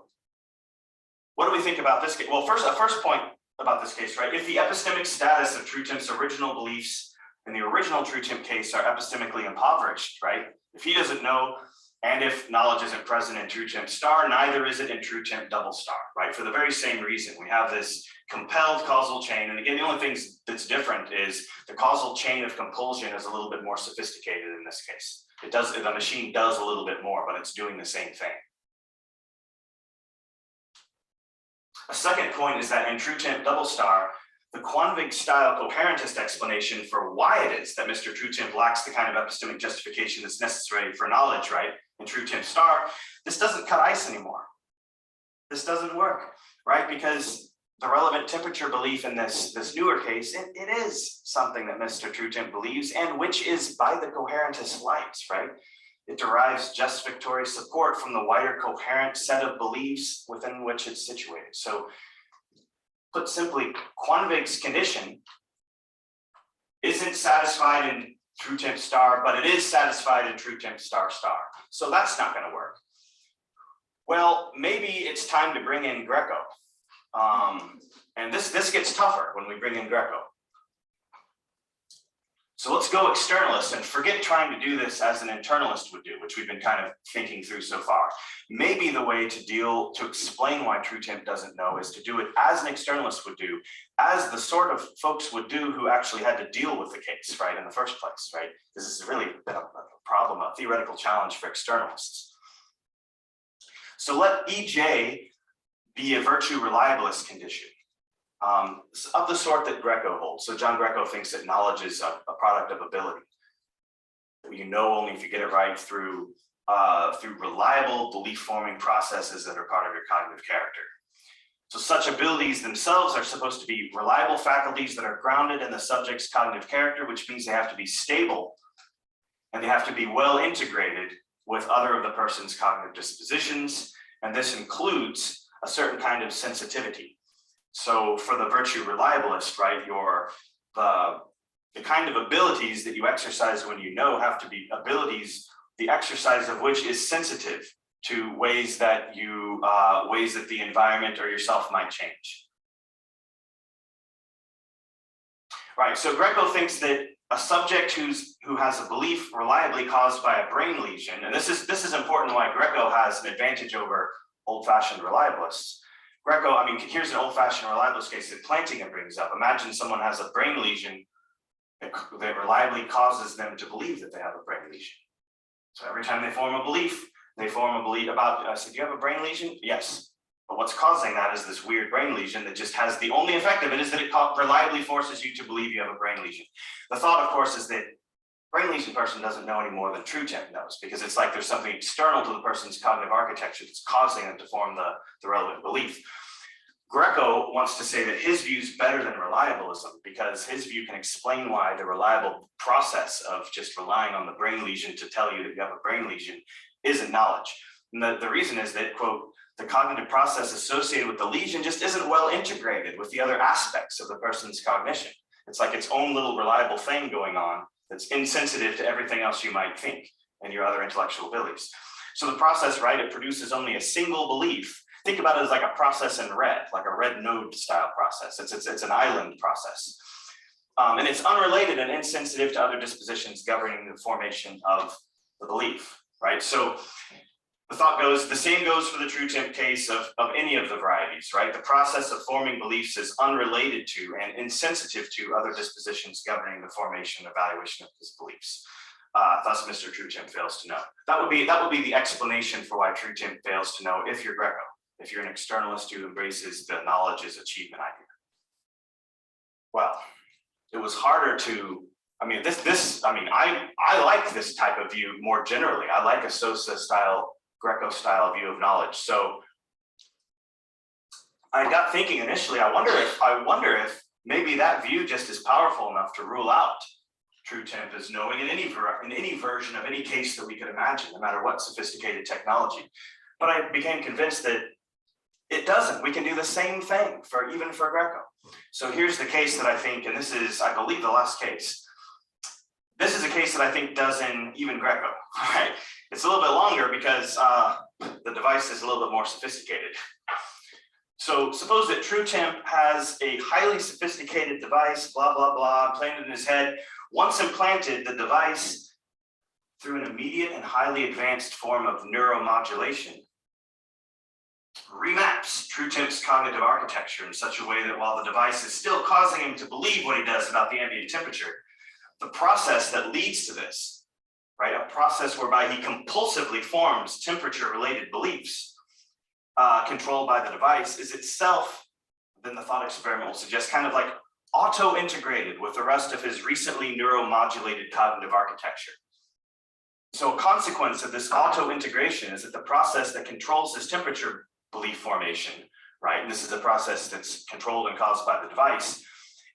what do we think about this case? Well, first point about this case, right? If the epistemic status of TrueTemp's original beliefs in the original TrueTemp case are epistemically impoverished, right? If he doesn't know, and if knowledge isn't present in TrueTemp star, neither is it in TrueTemp double star, right? For the very same reason, we have this compelled causal chain. And again, the only thing that's different is the causal chain of compulsion is a little bit more sophisticated in this case. The machine does a little bit more, but it's doing the same thing. A second point is that in TrueTemp double star, the Quanvig style coherentist explanation for why it is that Mr. TrueTemp lacks the kind of epistemic justification that's necessary for knowledge, right? In TrueTemp star, this doesn't cut ice anymore. This doesn't work, right? Because the relevant temperature belief in this newer case, it is something that Mr. TrueTemp believes, and which is by the coherentist lights, right? It derives justificatory support from the wider coherent set of beliefs within which it's situated. So put simply, Quanvig's condition isn't satisfied in TrueTemp star, but it is satisfied in TrueTemp star star. So that's not going to work. Well, maybe it's time to bring in Greco. And this gets tougher when we bring in Greco. So let's go externalist and forget trying to do this as an internalist would do, which we've been kind of thinking through so far. Maybe the way to explain why TrueTemp doesn't know is to do it as an externalist would do, as the sort of folks would do who actually had to deal with the case, right, in the first place, right? This is really a problem, a theoretical challenge for externalists. So let EJ be a virtue reliabilist condition. Of the sort that Greco holds. So John Greco thinks that knowledge is a product of ability. You know only if you get it right through reliable belief-forming processes that are part of your cognitive character. So such abilities themselves are supposed to be reliable faculties that are grounded in the subject's cognitive character, which means they have to be stable and they have to be well integrated with other of the person's cognitive dispositions. And this includes a certain kind of sensitivity. So for the virtue reliabilist, right, the kind of abilities that you exercise when you know have to be abilities, the exercise of which is sensitive to ways that the environment or yourself might change. Right, so Greco thinks that a subject who has a belief reliably caused by a brain lesion, and this is important why Greco has an advantage over old-fashioned reliabilists. Greco, I mean, here's an old-fashioned reliabilist case that Plantinga brings up. Imagine someone has a brain lesion that reliably causes them to believe that they have a brain lesion. So every time they form a belief about, I said, do you have a brain lesion? Yes. But what's causing that is this weird brain lesion that just has the only effect of it is that it reliably forces you to believe you have a brain lesion. The thought, of course, is that brain lesion person doesn't know any more than TrueTemp knows, because it's like there's something external to the person's cognitive architecture that's causing them to form the relevant belief. Greco wants to say that his view is better than reliabilism, because his view can explain why the reliable process of just relying on the brain lesion to tell you that you have a brain lesion isn't knowledge. And the reason is that, quote, the cognitive process associated with the lesion just isn't well integrated with the other aspects of the person's cognition. It's like its own little reliable thing going on that's insensitive to everything else you might think and your other intellectual abilities. So the process, right, it produces only a single belief. Think about it as like a process in red, like a red node style process. It's an island process. And it's unrelated and insensitive to other dispositions governing the formation of the belief, right? So the thought goes, the same goes for the TrueTemp case of any of the varieties, right? The process of forming beliefs is unrelated to and insensitive to other dispositions governing the formation and evaluation of his beliefs. Thus, Mr. TrueTemp fails to know. That would be the explanation for why TrueTemp fails to know if you're Greco, if you're an externalist who embraces the knowledge is achievement idea. Well, it was harder to, I mean, I like this type of view more generally. I like a Sosa style, Greco style view of knowledge. So I got thinking initially, I wonder if maybe that view just is powerful enough to rule out true temp as knowing in any version of any case that we could imagine, no matter what sophisticated technology. But I became convinced that it doesn't. We can do the same thing even for Greco. So here's the case that I think, and this is, I believe, the last case. This is a case that I think does in even Greco, right? It's a little bit longer because the device is a little bit more sophisticated. So suppose that true temp has a highly sophisticated device, blah, blah, blah, implanted in his head. Once implanted, the device, through an immediate and highly advanced form of neuromodulation, remaps true temp's cognitive architecture in such a way that while the device is still causing him to believe what he does about the ambient temperature, the process that leads to this, right, a process whereby he compulsively forms temperature-related beliefs controlled by the device, is itself, then the thought experiment will suggest, kind of like auto-integrated with the rest of his recently neuromodulated cognitive architecture. So a consequence of this auto-integration is that the process that controls his temperature belief formation, right, and this is a process that's controlled and caused by the device,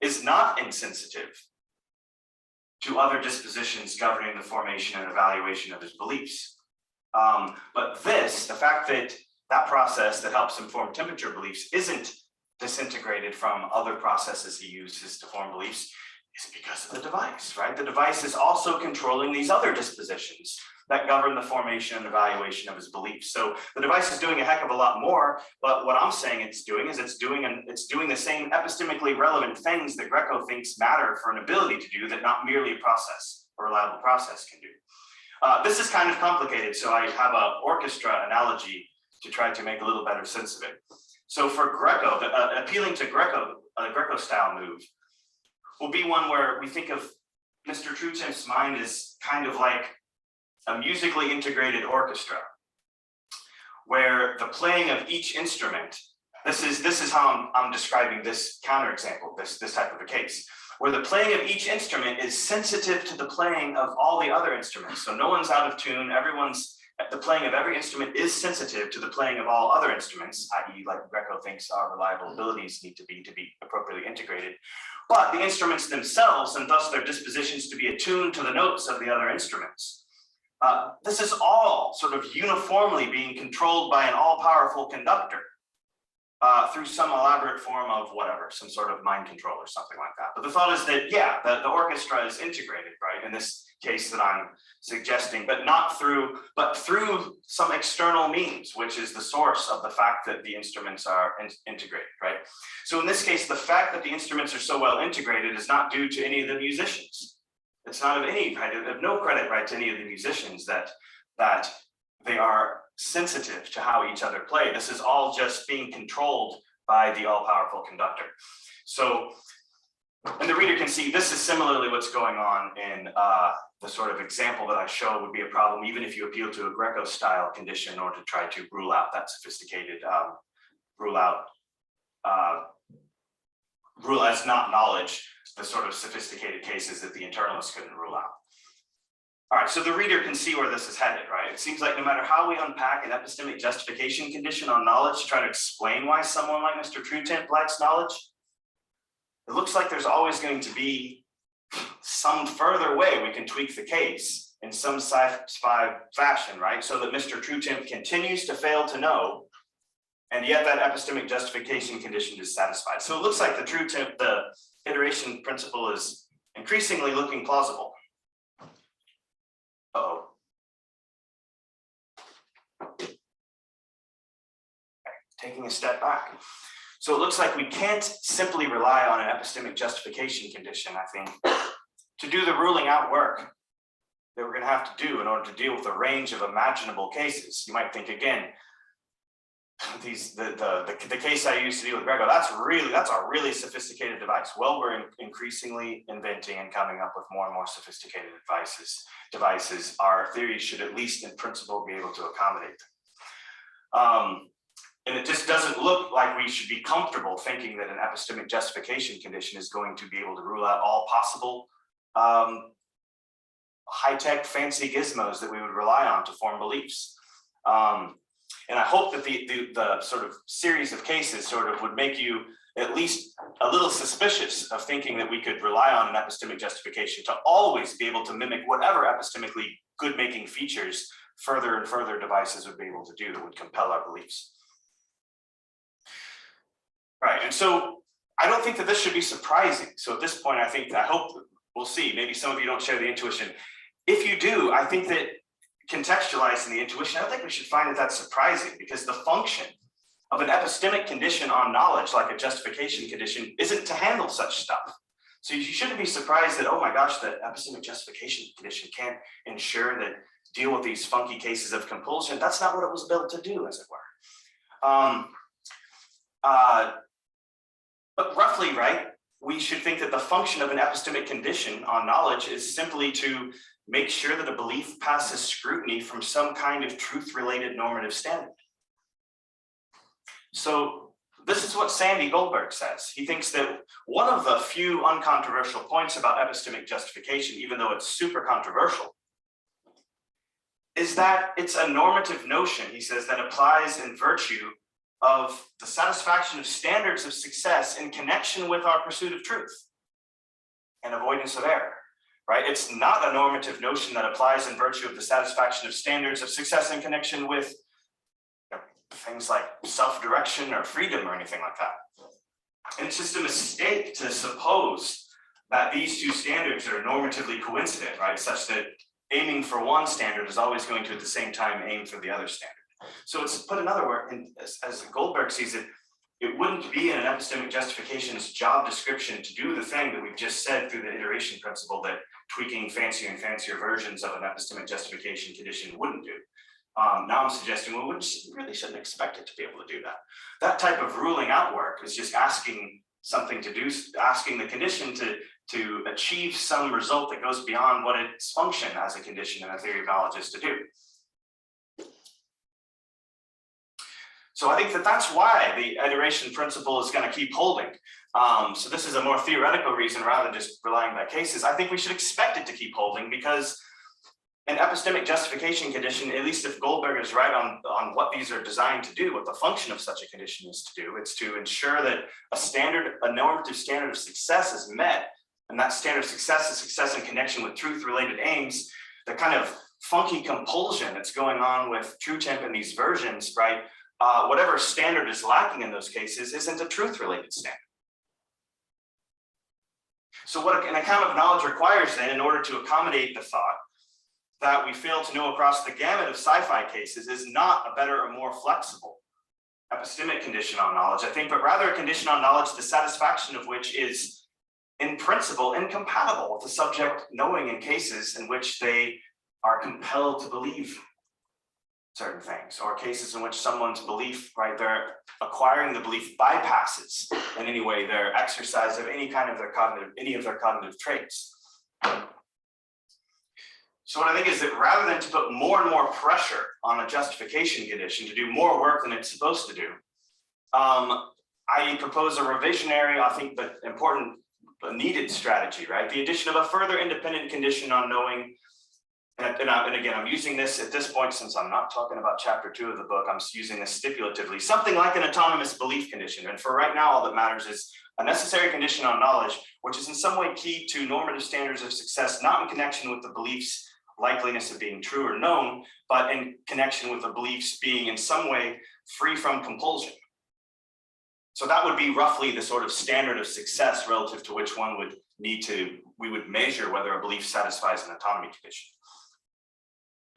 is not insensitive to other dispositions governing the formation and evaluation of his beliefs. But the fact that that process that helps him form temperature beliefs isn't disintegrated from other processes he uses to form beliefs is because of the device, right? The device is also controlling these other dispositions that govern the formation and evaluation of his beliefs. So the device is doing a heck of a lot more, but what I'm saying it's doing is it's doing the same epistemically relevant things that Greco thinks matter for an ability to do that not merely a reliable process can do. This is kind of complicated, so I have an orchestra analogy to try to make a little better sense of it. So for Greco, appealing to Greco, a Greco style move will be one where we think of Mr. True Temp's mind as kind of like a musically integrated orchestra, where the playing of each instrument, this is how I'm describing this counterexample, this type of a case, where the playing of each instrument is sensitive to the playing of all the other instruments. So no one's out of tune, the playing of every instrument is sensitive to the playing of all other instruments, i.e. like Greco thinks our reliable abilities need to be appropriately integrated. But the instruments themselves, and thus their dispositions to be attuned to the notes of the other instruments. This is all sort of uniformly being controlled by an all-powerful conductor through some elaborate form of whatever, some sort of mind control or something like that. But the thought is that, yeah, the orchestra is integrated, right, in this case that I'm suggesting, but through some external means, which is the source of the fact that the instruments are integrated, right? So in this case, the fact that the instruments are so well integrated is not due to any of the musicians. It's not of no credit, right, to any of the musicians that they are sensitive to how each other play. This is all just being controlled by the all-powerful conductor. So, and the reader can see this is similarly what's going on in the sort of example that I show would be a problem, even if you appeal to a Greco-style condition in order to try to rule out that sophisticated, rule as not knowledge, the sort of sophisticated cases that the internalists couldn't rule out. All right, so the reader can see where this is headed, right? It seems like no matter how we unpack an epistemic justification condition on knowledge to try to explain why someone like Mr. True Temp lacks knowledge, it looks like there's always going to be some further way we can tweak the case in some sci-fi fashion, right? So that Mr. True Temp continues to fail to know, and yet that epistemic justification condition is satisfied. So it looks like the iteration principle is increasingly looking plausible. Uh-oh. Okay, taking a step back. So it looks like we can't simply rely on an epistemic justification condition, I think, to do the ruling out work that we're going to have to do in order to deal with a range of imaginable cases. You might think again, the case I used to deal with Greco, that's a really sophisticated device. Well, we're increasingly inventing and coming up with more and more sophisticated devices. Our theory should at least in principle be able to accommodate them. And it just doesn't look like we should be comfortable thinking that an epistemic justification condition is going to be able to rule out all possible high-tech fancy gizmos that we would rely on to form beliefs. And I hope that the sort of series of cases sort of would make you at least a little suspicious of thinking that we could rely on an epistemic justification to always be able to mimic whatever epistemically good-making features further and further devices would be able to do that would compel our beliefs. Right, and so I don't think that this should be surprising. So at this point, I hope we'll see. Maybe some of you don't share the intuition. If you do, I think that contextualizing the intuition, I don't think we should find that surprising, because the function of an epistemic condition on knowledge, like a justification condition, isn't to handle such stuff. So you shouldn't be surprised that, oh my gosh, the epistemic justification condition can't ensure that deal with these funky cases of compulsion. That's not what it was built to do, as it were. But roughly, right, we should think that the function of an epistemic condition on knowledge is simply to make sure that a belief passes scrutiny from some kind of truth-related normative standard. So this is what Sandy Goldberg says. He thinks that one of the few uncontroversial points about epistemic justification, even though it's super controversial, is that it's a normative notion, he says, that applies in virtue of the satisfaction of standards of success in connection with our pursuit of truth and avoidance of error, right? It's not a normative notion that applies in virtue of the satisfaction of standards of success in connection with things like self-direction or freedom or anything like that. And it's just a mistake to suppose that these two standards are normatively coincident, right? Such that aiming for one standard is always going to at the same time aim for the other standard. So it's put another word, and as Goldberg sees it, it wouldn't be in an epistemic justification's job description to do the thing that we've just said through the iteration principle that tweaking fancier and fancier versions of an epistemic justification condition wouldn't do. Now I'm suggesting, well, we really shouldn't expect it to be able to do that. That type of ruling out work is just asking something to do, asking the condition to achieve some result that goes beyond what its function as a condition in a theory of knowledge is to do. So I think that that's why the iteration principle is going to keep holding. So this is a more theoretical reason rather than just relying on cases. I think we should expect it to keep holding because an epistemic justification condition, at least if Goldberg is right on what these are designed to do, what the function of such a condition is to do, it's to ensure that a normative standard of success is met. And that standard of success is success in connection with truth-related aims. The kind of funky compulsion that's going on with TrueTemp in these versions, right? Whatever standard is lacking in those cases isn't a truth-related standard. So what an account of knowledge requires then, in order to accommodate the thought that we fail to know across the gamut of sci-fi cases, is not a better or more flexible epistemic condition on knowledge, I think, but rather a condition on knowledge, the satisfaction of which is in principle incompatible with the subject knowing in cases in which they are compelled to believe certain things, or cases in which someone's belief, right, they're acquiring the belief bypasses in any way their exercise of any of their cognitive traits. So what I think is that rather than to put more and more pressure on a justification condition to do more work than it's supposed to do, I propose a revisionary, I think, but important, but needed strategy, right? The addition of a further independent condition on knowing. And again, I'm using this at this point, since I'm not talking about chapter 2 of the book, I'm using this stipulatively, something like an autonomous belief condition. And for right now, all that matters is a necessary condition on knowledge, which is in some way key to normative standards of success, not in connection with the belief's likeliness of being true or known, but in connection with the beliefs being in some way free from compulsion. So that would be roughly the sort of standard of success relative to which we would measure whether a belief satisfies an autonomy condition.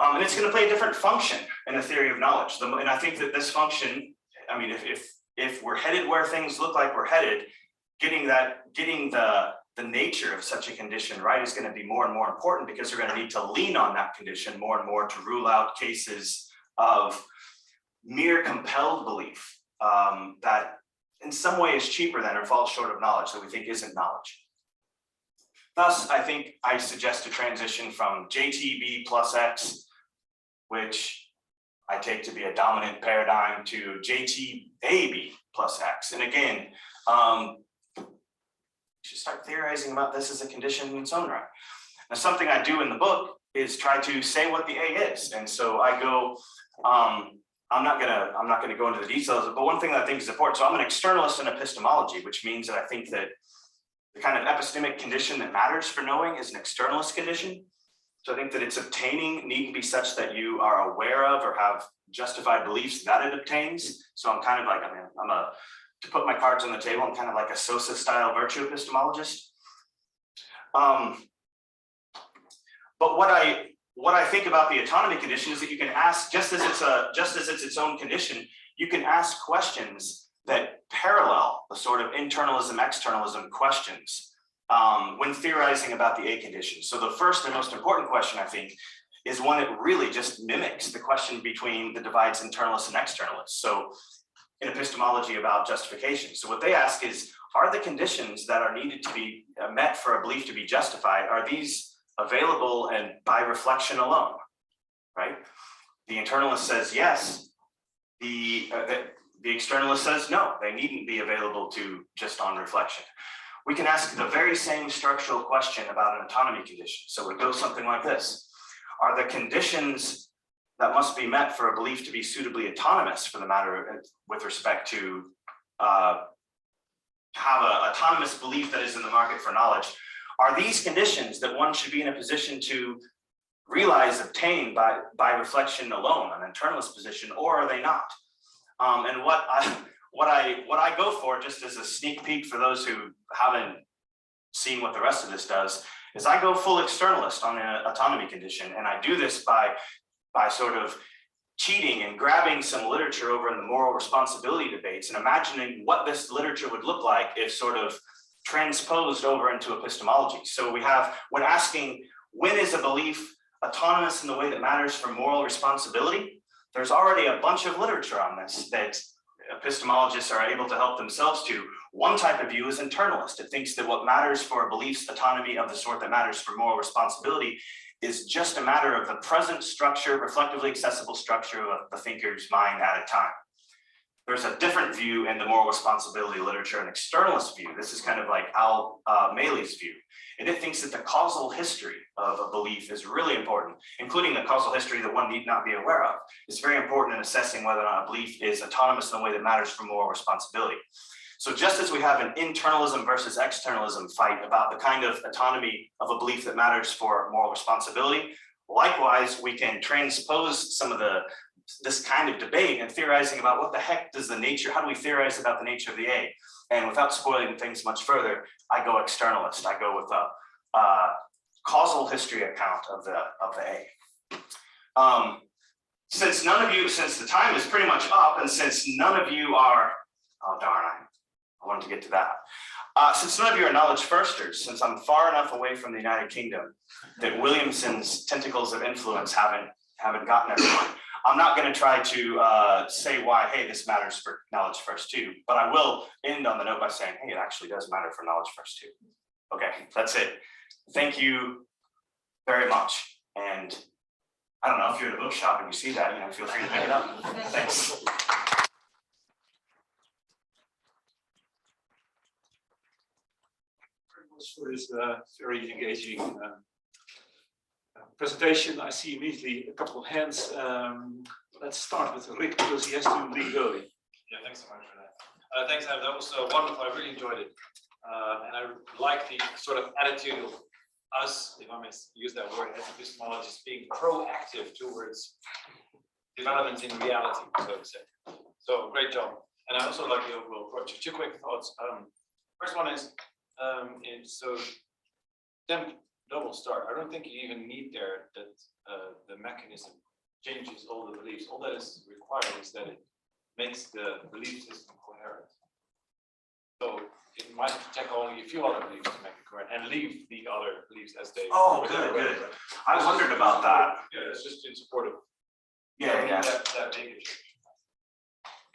And it's going to play a different function in a theory of knowledge. And I think that this function, I mean, if we're headed where things look like we're headed, getting the nature of such a condition right is going to be more and more important, because we're going to need to lean on that condition more and more to rule out cases of mere compelled belief that in some way is cheaper than or falls short of knowledge that we think isn't knowledge. Thus, I think I suggest a transition from JTB plus X, which I take to be a dominant paradigm, to JTAB plus X. And again, you should start theorizing about this as a condition in its own right. Now, something I do in the book is try to say what the A is. And so I go I'm not gonna go into the details, but one thing that I think is important. So I'm an externalist in epistemology, which means that I think that the kind of epistemic condition that matters for knowing is an externalist condition. So I think that its obtaining needn't be such that you are aware of or have justified beliefs that it obtains. So I'm kind of like, to put my cards on the table, I'm kind of like a Sosa style virtue epistemologist. But what I think about the autonomy condition is that you can ask, just as it's its own condition, you can ask questions that parallel the sort of internalism, externalism questions when theorizing about the A condition. So the first and most important question, I think, is one that really just mimics the question between the divides internalists and externalists. So in epistemology about justification. So what they ask is, are the conditions that are needed to be met for a belief to be justified, are these available and by reflection alone, right? The internalist says yes. The externalist says no, they needn't be available to just on reflection. We can ask the very same structural question about an autonomy condition. So it goes something like this. Are the conditions that must be met for a belief to be suitably autonomous, for the matter with respect to have an autonomous belief that is in the market for knowledge, are these conditions that one should be in a position to realize, obtain by reflection alone, an internalist position, or are they not? And what I go for, just as a sneak peek for those who haven't seen what the rest of this does, is I go full externalist on an autonomy condition, and I do this by sort of cheating and grabbing some literature over in the moral responsibility debates and imagining what this literature would look like if sort of transposed over into epistemology. So we have, when asking, when is a belief autonomous in the way that matters for moral responsibility, there's already a bunch of literature on this that epistemologists are able to help themselves to. One type of view is internalist. It thinks that what matters for a belief's autonomy of the sort that matters for moral responsibility is just a matter of the present structure, reflectively accessible structure of the thinker's mind at a time. There's a different view in the moral responsibility literature, an externalist view. This is kind of like Al Maley's view. And it thinks that the causal history of a belief is really important, including the causal history that one need not be aware of. It's very important in assessing whether or not a belief is autonomous in a way that matters for moral responsibility. So just as we have an internalism versus externalism fight about the kind of autonomy of a belief that matters for moral responsibility, likewise, we can transpose some of this kind of debate and theorizing about what the heck does the nature, how do we theorize about the nature of the A? And without spoiling things much further, I go externalist. I go with a causal history account of the A. Since none of you, since the time is pretty much up, and since none of you are, oh darn, I wanted to get to that. Since none of you are knowledge firsters, since I'm far enough away from the United Kingdom that Williamson's tentacles of influence haven't gotten everyone, I'm not going to try to say why, hey, this matters for knowledge first too, but I will end on the note by saying, hey, it actually does matter for knowledge first too. Okay, that's it. Thank you very much. And I don't know, if you're at a bookshop and you see that, feel free to pick it up. Thanks. For this very engaging presentation. I see immediately a couple of hands. Let's start with Rick because he has to leave early. Yeah, thanks so much for that. Thanks, Adam. That was wonderful. I really enjoyed it. And I like the sort of attitude of us, if I may use that word, as epistemologists, being proactive towards developments in reality, so to say. So great job. And I also like the overall approach. Two quick thoughts. First one is, so double start. I don't think you even need there that the mechanism changes all the beliefs. All that is required is that it makes the belief system coherent. So it might check only a few other beliefs to make it coherent and leave the other beliefs as they. Oh, good. I wondered about that. Yeah, it's just in support of. Yeah. That big issue.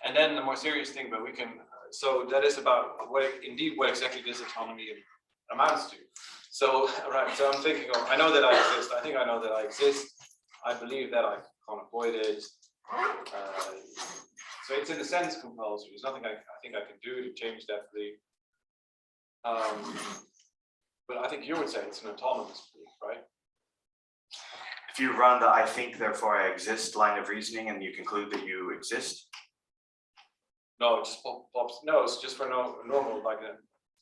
And then the more serious thing, but we can. So that is about what exactly this autonomy amounts to. So, right, so I'm thinking of, I know that I exist. I think I know that I exist. I believe that I can't avoid it. So it's in a sense compulsory. There's nothing I think I can do to change that belief. But I think you would say it's an autonomous belief, right? If you run the I think, therefore I exist line of reasoning and you conclude that you exist? No, it just pops. No, it's just for normal, like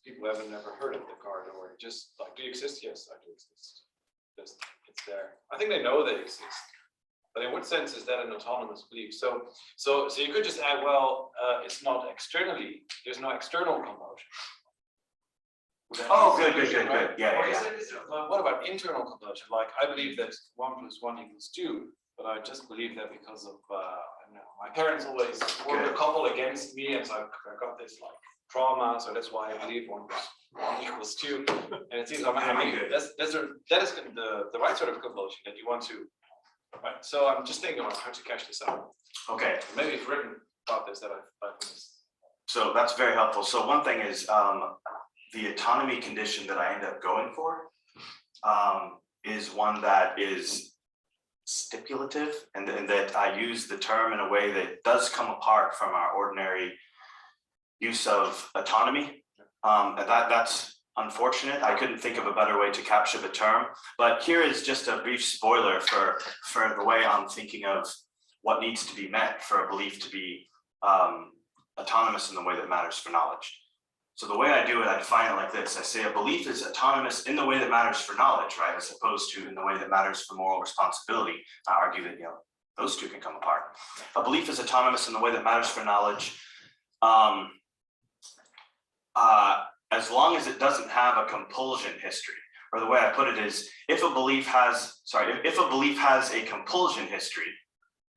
people who haven't never heard of Descartes, or just like, do you exist? Yes, I do exist. Just, it's there. I think they know they exist. But in what sense is that an autonomous belief? So you could just add, well, it's not externally. There's no external compulsion. Oh, good. Yeah. What about internal compulsion? Like, I believe that 1 + 1 = 2, but I just believe that because of I don't know, my parents always were a couple against me, and so I got this like trauma. So that's why I believe 1 + 1 = 2. And it seems that is the right sort of compulsion that you want to. Right. So I'm just thinking about how to cash this out. Okay. Maybe you've written about this that I've missed. So that's very helpful. So one thing is the autonomy condition that I end up going for is one that is stipulative, and that I use the term in a way that does come apart from our ordinary use of autonomy. And that's unfortunate. I couldn't think of a better way to capture the term, but here is just a brief spoiler for the way I'm thinking of what needs to be met for a belief to be autonomous in the way that matters for knowledge. So the way I do it, I define it like this. I say a belief is autonomous in the way that matters for knowledge, right? As opposed to in the way that matters for moral responsibility. I argue that, those two can come apart. A belief is autonomous in the way that matters for knowledge, as long as it doesn't have a compulsion history. Or the way I put it is, if a belief has a compulsion history,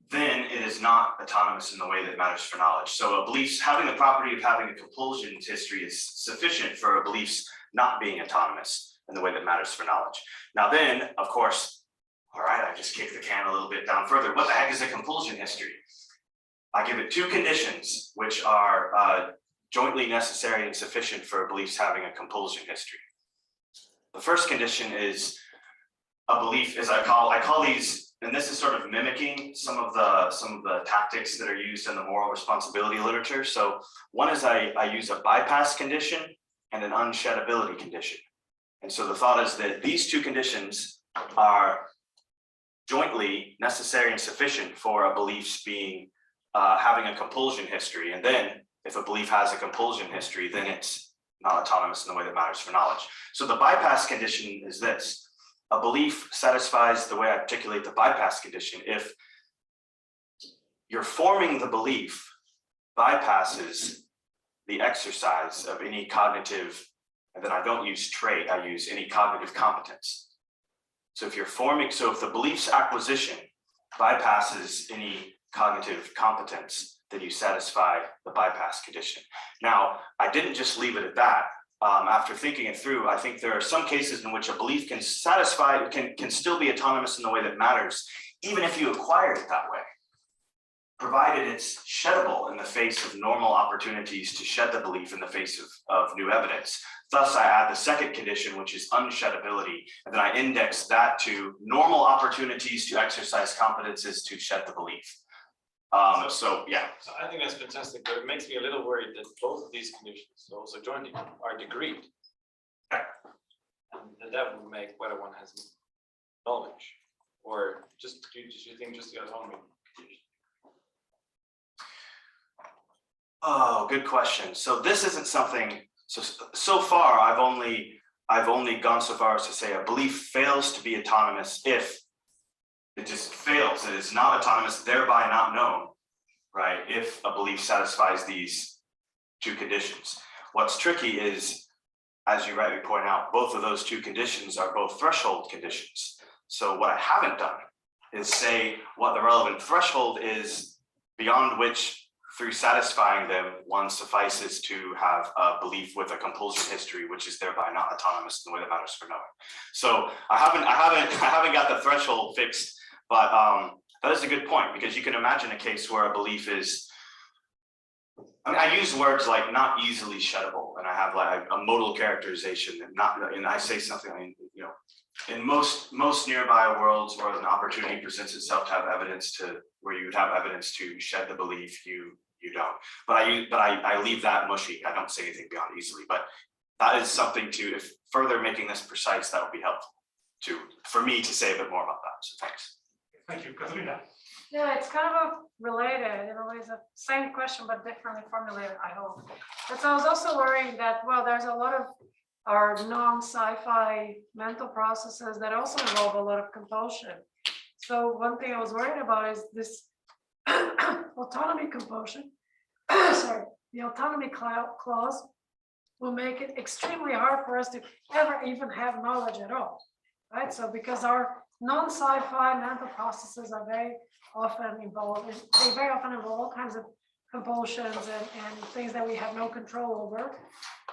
then it is not autonomous in the way that matters for knowledge. So a belief's having the property of having a compulsion history is sufficient for a belief's not being autonomous in the way that matters for knowledge. Now then, of course, all right, I just kicked the can a little bit down further. What the heck is a compulsion history? I give it 2 conditions, which are jointly necessary and sufficient for a belief's having a compulsion history. The first condition is a belief, as I call these, and this is sort of mimicking some of the tactics that are used in the moral responsibility literature. So one is I use a bypass condition and an unsheddability condition. And so the thought is that these 2 conditions are jointly necessary and sufficient for a belief's being having a compulsion history. And then if a belief has a compulsion history, then it's not autonomous in the way that matters for knowledge. So the bypass condition is this. A belief satisfies the way I articulate the bypass condition if you're forming the belief bypasses the exercise of any cognitive, and then I don't use trait, I use any cognitive competence. So if the belief's acquisition bypasses any cognitive competence, then you satisfy the bypass condition. Now, I didn't just leave it at that. After thinking it through, I think there are some cases in which a belief can still be autonomous in the way that matters, even if you acquire it that way, provided it's sheddable in the face of normal opportunities to shed the belief in the face of new evidence. Thus, I add the second condition, which is unsheddability, and then I index that to normal opportunities to exercise competences to shed the belief. So I think that's fantastic, but it makes me a little worried that both of these conditions also jointly are degreed. And that would make whether one has knowledge or just do you think just the autonomy condition? Oh, good question. So this isn't something. So far, I've only gone so far as to say a belief fails to be autonomous if it just fails. It is not autonomous, thereby not known, right? If a belief satisfies these 2 conditions. What's tricky is, as you rightly point out, both of those 2 conditions are both threshold conditions. So what I haven't done is say what the relevant threshold is beyond which, through satisfying them, one suffices to have a belief with a compulsion history, which is thereby not autonomous in the way that matters for knowing. So I haven't got the threshold fixed, but that is a good point, because you can imagine a case where a belief is, I use words like not easily sheddable, and I have like a modal characterization, and I say something like, in most nearby worlds where an opportunity presents itself to have evidence where you would have evidence to shed the belief, you don't. But I leave that mushy. I don't say anything beyond easily, but that is something to, if further making this precise, that would be helpful. for me to say a bit more about that. So thanks. Thank you, Katarina. Yeah, it's kind of related, in a way, it's the same question, but differently formulated, I hope. But so I was also worrying that, well, there's a lot of our non-sci-fi mental processes that also involve a lot of compulsion. So one thing I was worried about is this autonomy compulsion. Sorry, the autonomy clause will make it extremely hard for us to ever even have knowledge at all, right? So because our non-sci-fi mental processes are very often involved, they very often involve all kinds of compulsions and things that we have no control over.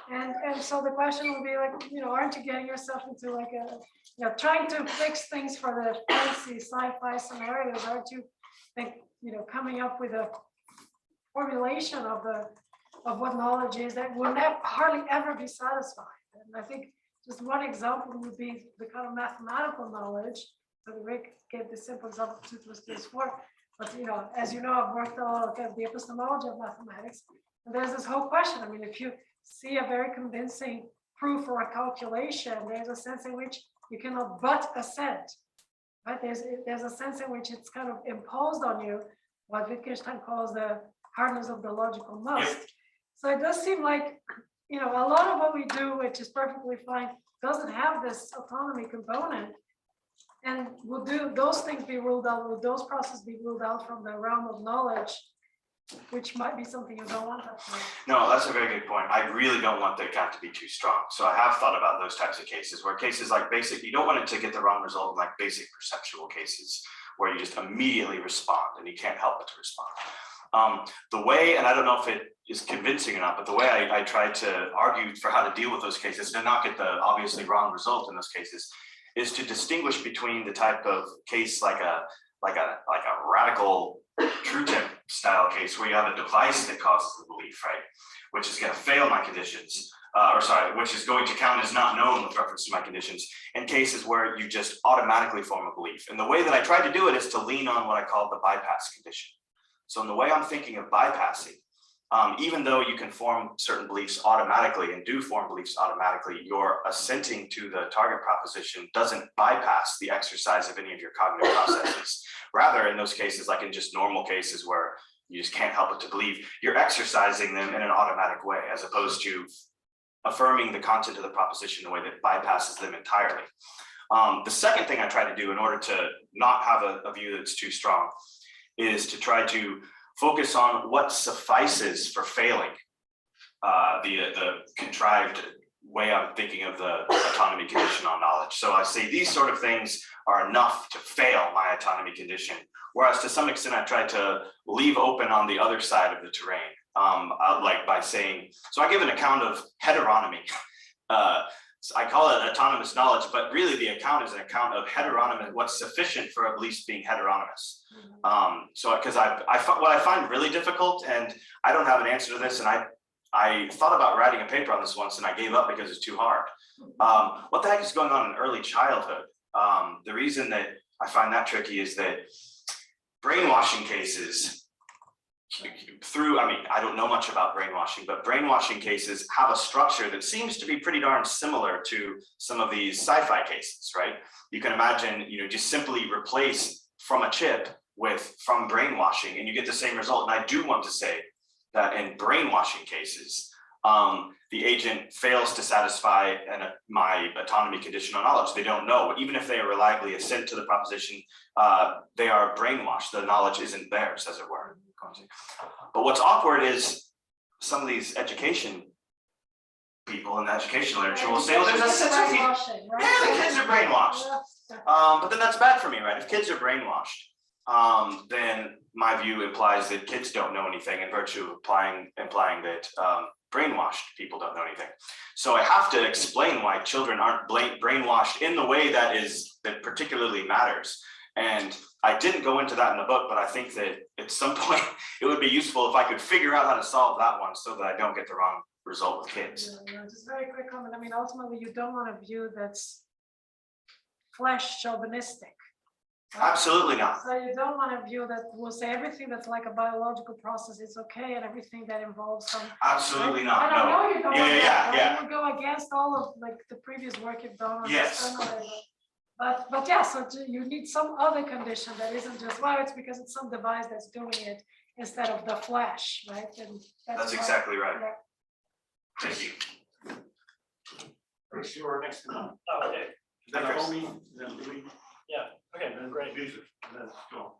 And so the question will be like, aren't you getting yourself into like trying to fix things for the fancy sci-fi scenarios? Aren't you coming up with a formulation of what knowledge is that will hardly ever be satisfied? And I think just one example would be the kind of mathematical knowledge. So Rick gave the simple example of 2 + 2 is 4. But as you know, I've worked a lot at the epistemology of mathematics. And there's this whole question. I mean, if you see a very convincing proof or a calculation, there's a sense in which you cannot but assent. Right? There's a sense in which it's kind of imposed on you, what Wittgenstein calls the hardness of the logical must. So it does seem like, a lot of what we do, which is perfectly fine, doesn't have this autonomy component. And will those things be ruled out? Will those processes be ruled out from the realm of knowledge, which might be something you don't want? No, that's a very good point. I really don't want the account to be too strong. So I have thought about those types of cases where cases like basic, you don't want it to get the wrong result in like basic perceptual cases where you just immediately respond and you can't help but to respond. The way, and I don't know if it is convincing or not, but the way I tried to argue for how to deal with those cases and not get the obviously wrong result in those cases is to distinguish between the type of case like a radical true tip style case where you have a device that causes the belief, right? Which is going to fail my conditions, which is going to count as not known with reference to my conditions, and cases where you just automatically form a belief. And the way that I tried to do it is to lean on what I call the bypass condition. So in the way I'm thinking of bypassing, even though you can form certain beliefs automatically and do form beliefs automatically, your assenting to the target proposition doesn't bypass the exercise of any of your cognitive processes. Rather, in those cases, like in just normal cases where you just can't help but to believe, you're exercising them in an automatic way, as opposed to affirming the content of the proposition in a way that bypasses them entirely. The second thing I try to do in order to not have a view that's too strong is to try to focus on what suffices for failing the contrived way I'm thinking of the autonomy condition on knowledge. So I say these sort of things are enough to fail my autonomy condition, whereas to some extent I try to leave open on the other side of the terrain, like by saying, so I give an account of heteronomy. So I call it autonomous knowledge, but really the account is an account of heteronomy, what's sufficient for at least being heteronomous. So because what I find really difficult, and I don't have an answer to this, and I thought about writing a paper on this once and I gave up because it's too hard. What the heck is going on in early childhood? The reason that I find that tricky is that brainwashing cases I don't know much about brainwashing, but brainwashing cases have a structure that seems to be pretty darn similar to some of these sci-fi cases, right? You can imagine, just simply replace from a chip from brainwashing and you get the same result. And I do want to say that in brainwashing cases, the agent fails to satisfy my autonomy condition on knowledge. They don't know, even if they are reliably assent to the proposition, they are brainwashed. The knowledge isn't theirs, as it were. But what's awkward is some of these education people in the education literature will say, well, there's a sense of brainwashing, right? Yeah, the kids are brainwashed. But then that's bad for me, right? If kids are brainwashed, then my view implies that kids don't know anything in virtue of implying that brainwashed people don't know anything. So I have to explain why children aren't brainwashed in the way that particularly matters. And I didn't go into that in the book, but I think that at some point it would be useful if I could figure out how to solve that one so that I don't get the wrong result with kids. Yeah, just very quick comment. I mean, ultimately, you don't want a view that's flesh chauvinistic. Right? Absolutely not. So you don't want a view that will say everything that's like a biological process is okay, and everything that involves some. Absolutely right? not. I don't know you don't. Yeah. You would go against all of like the previous work you've done. On Yes. But yeah, so you need some other condition that isn't just, well, it's because it's some device that's doing it instead of the flash, right? And That's why- exactly right. yeah. Thank you. Chris, you're next to me. Oh, okay, Then Chris. Naomi, then Louis, okay, and then great. Yusuf, and then John.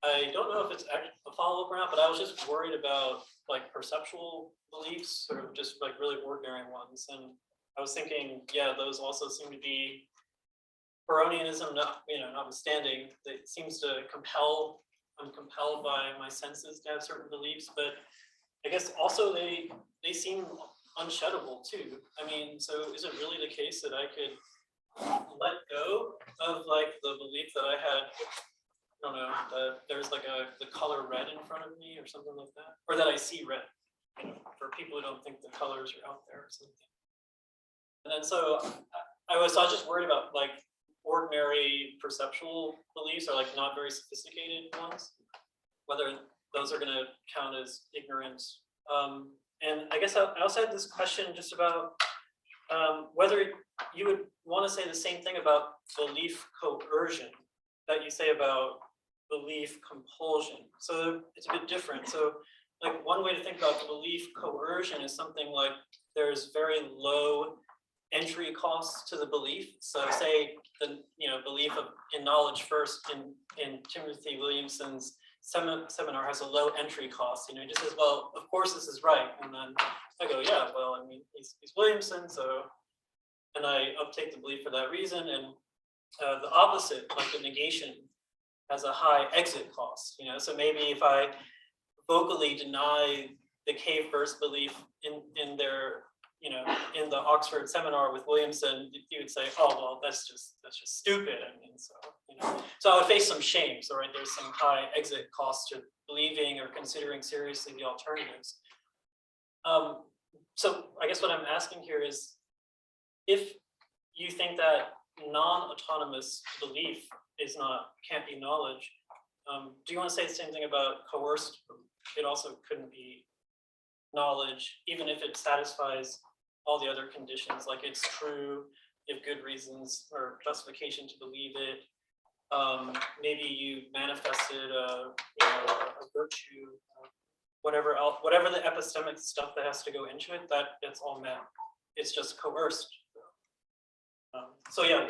I don't know if it's actually a follow-up or not, but I was just worried about like perceptual beliefs, sort of just like really ordinary ones. And I was thinking, yeah, those also seem to be Baronianism, notwithstanding, it seems to I'm compelled by my senses to have certain beliefs, but I guess also they seem unsheddable too. I mean, so is it really the case that I could let go of like the belief that I had, I don't know, that there's like the color red in front of me or something like that, or that I see red, for people who don't think the colors are out there or something. And then so I was just worried about like ordinary perceptual beliefs, or like not very sophisticated ones, whether those are going to count as ignorant. And I guess I also had this question just about whether you would want to say the same thing about belief coercion that you say about belief compulsion. So it's a bit different. So like one way to think about the belief coercion is something like there's very low entry costs to the belief. So say the belief in knowledge first in Timothy Williamson's seminar has a low entry cost. He just says, well, of course this is right. And then I go, yeah, well, I mean, he's Williamson, so, and I uptake the belief for that reason. And the opposite, like the negation, has a high exit cost. So maybe if I vocally deny the cave burst belief in their, in the Oxford seminar with Williamson, you would say, oh, well, that's just stupid. I mean, so I would face some shame. So right, there's some high exit cost to believing or considering seriously the alternatives. So I guess what I'm asking here is, if you think that non-autonomous belief can't be knowledge, do you want to say the same thing about coerced? It also couldn't be knowledge, even if it satisfies all the other conditions, like it's true, you have good reasons or justification to believe it. Maybe you manifested a virtue, whatever else, whatever the epistemic stuff that has to go into it, that's all meant. It's just coerced. So yeah,